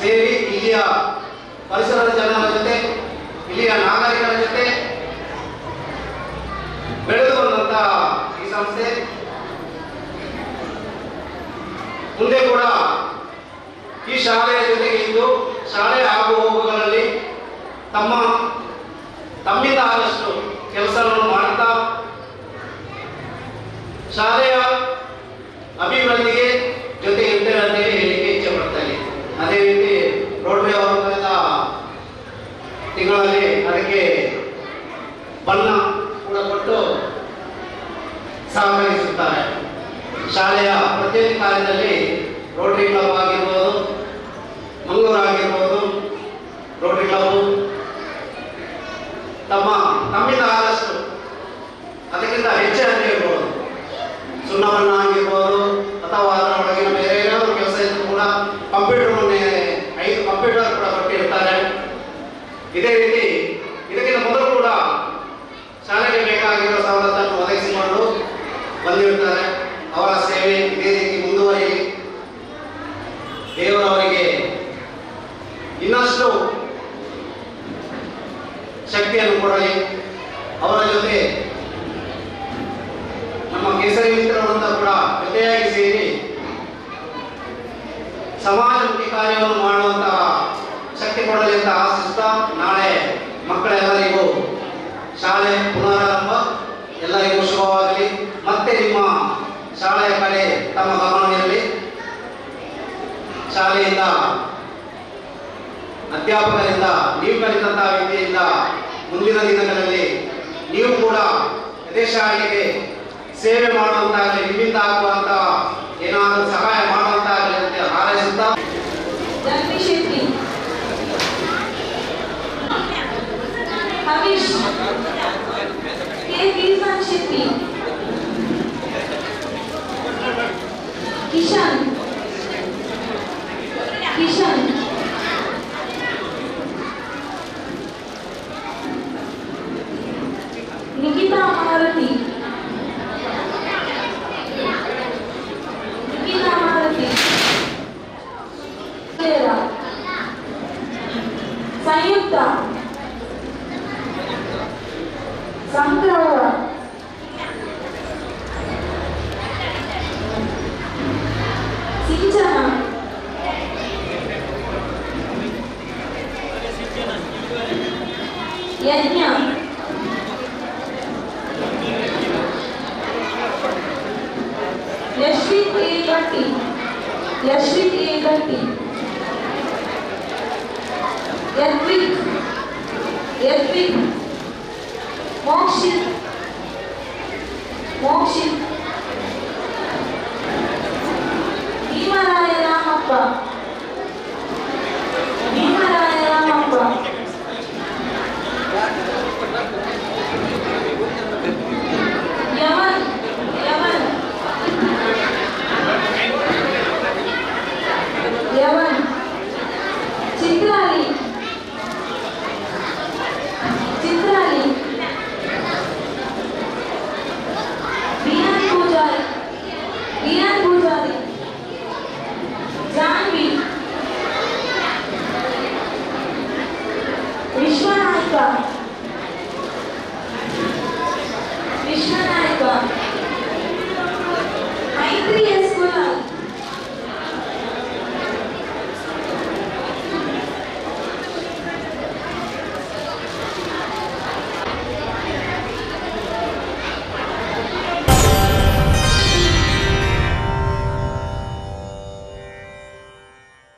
ಸೇರಿ ಇಲ್ಲಿಯ ಪರಿಸರದ ಜನರ ಜೊತೆ, ಇಲ್ಲಿಯ ನಾಗರಿಕರ ಜೊತೆ ಬೆಳೆದು ಬಂದಂತಹ ಈ ಸಂಸ್ಥೆ ಮುಂದೆ ಕೂಡ ಈ ಶಾಲೆಯ ಜೊತೆಗೆ ಇದ್ದು ಶಾಲೆಯ ಆಗು ಹೋಗುಗಳಲ್ಲಿ ತಮ್ಮಿಂದ ಆದಷ್ಟು ಕೆಲಸವನ್ನು ಮಾಡುತ್ತಾ ಶಾಲೆಯ ಅಭಿವೃದ್ಧಿಗೆ ಜೊತೆ ಇರ್ತೇವೆ ಅಂತೇಳಿ ಹೇಳಿಕೆ ಇಚ್ಛೆ ಪಡ್ತೇನೆ. ಅದೇ ರೀತಿ ರೋಟರಿ ಅವರು ಕಳೆದ ತಿಂಗಳಲ್ಲಿ ಅದಕ್ಕೆ ಬಣ್ಣ ಕೂಡ ಕೊಟ್ಟು ಸಹಕರಿಸುತ್ತಾರೆ. ಶಾಲೆಯ ಪ್ರತಿಯೊಂದು ಕಾರ್ಯದಲ್ಲಿ ರೋಟರಿ ಕ್ಲಬ್ ಆಗಿರ್ಬೋದು, ಮಂಗಳೂರು ಆಗಿರ್ಬೋದು, ರೋಟರಿ ಕ್ಲಬ್ ತಮ್ಮಿಂದ ಆದಷ್ಟು ಅದಕ್ಕಿಂತ ಹೆಚ್ಚು ಅಂತ ಹೇಳ್ಬೋದು, ಸುಣ್ಣಬಣ್ಣ ಆಗಿರ್ಬೋದು ಅಥವಾ ಅದರ ಒಳಗಿನ ಬೇರೆ ಏನಾದರೂ ಕೆಲಸ ಇದ್ರೂ ಕೂಡ ಕಂಪ್ಯೂಟರ್ 5 ಕಂಪ್ಯೂಟರ್ ಕೂಡ ಕೊಟ್ಟಿರ್ತಾರೆ. ಇದೇ ರೀತಿ ಇದಕ್ಕಿಂತ ಮೊದಲು ಕೂಡ ಶಾಲೆಗೆ ಬೇಕಾಗಿರುವ ಸವಲತ್ತನ್ನು ಒದಗಿಸಿಕೊಂಡು ಬಂದಿರುತ್ತಾರೆ. ಅವರ ಸೇವೆ ಇದೇ ರೀತಿ ಮುಂದುವರಿಯಲಿ, ದೇವರವರಿಗೆ ಇನ್ನಷ್ಟು ಶಕ್ತಿಯನ್ನು ಕೊಡಲಿ. ಅವರ ಜೊತೆ ನಮ್ಮ ಕೇಸರಿ ಮಿತ್ರರಂತ ಕೂಡ ಜೊತೆಯಾಗಿ ಸೇರಿ ಸಮಾಜಮುಖಿ ಕಾರ್ಯವನ್ನು ಮಾಡುವಂತಹ ಶಕ್ತಿ ಕೊಡಲಿ ಅಂತ ಆಶಿಸ್ತಾ, ನಾಳೆ ಮಕ್ಕಳೆಲ್ಲರಿಗೂ ಶಾಲೆ ಪುನರಾರಂಭ ಎಲ್ಲರಿಗೂ ಶುಭವಾಗಲಿ. ಮತ್ತೆ ನಿಮ್ಮ ಶಾಲೆಯ ಕಡೆ ತಮ್ಮ ಗಮನವಿರಲಿ. ಶಾಲೆಯಿಂದ ಅಧ್ಯಾಪಕರಿಂದ ನೀವು ಕಲಿತಂತಹ ವಿದ್ಯೆಯಿಂದ ಮುಂದಿನ ದಿನಗಳಲ್ಲಿ ನೀವು ಕೂಡ ಇದೇ ಶಾಲೆಗೆ ಸೇವೆ ಮಾಡುವಂತಾಗಲಿ, ನಿಮ್ಮಿಂದ ಆಗುವಂತಹ ಏನಾದರೂ ಸಹಾಯ ಮಾಡುವಂತಾಗಲಿ ಅಂತ ಹಾರೈಸುತ್ತಾ, ಜಗದೀಶ್ ಶೆಟ್ಟಿ, ಹರೀಶ್, ಕೆ ಗಿರಿಜಾನ್ ಶೆಟ್ಟಿ, ಕಿಶನ್, ನಿಖಿತಾ ಮಾರುತಿ, ಸಂಯುಕ್ತ, ಸಂಕ್ರವ, ಸಿಂಚನ, ಯಜ್ಞ, ಯಶ್ವಿತ್ ಎ ಗಟ್ಟಿ, ಯದ್ವಿಕ್, ಮೋಕ್ಷಿತ್,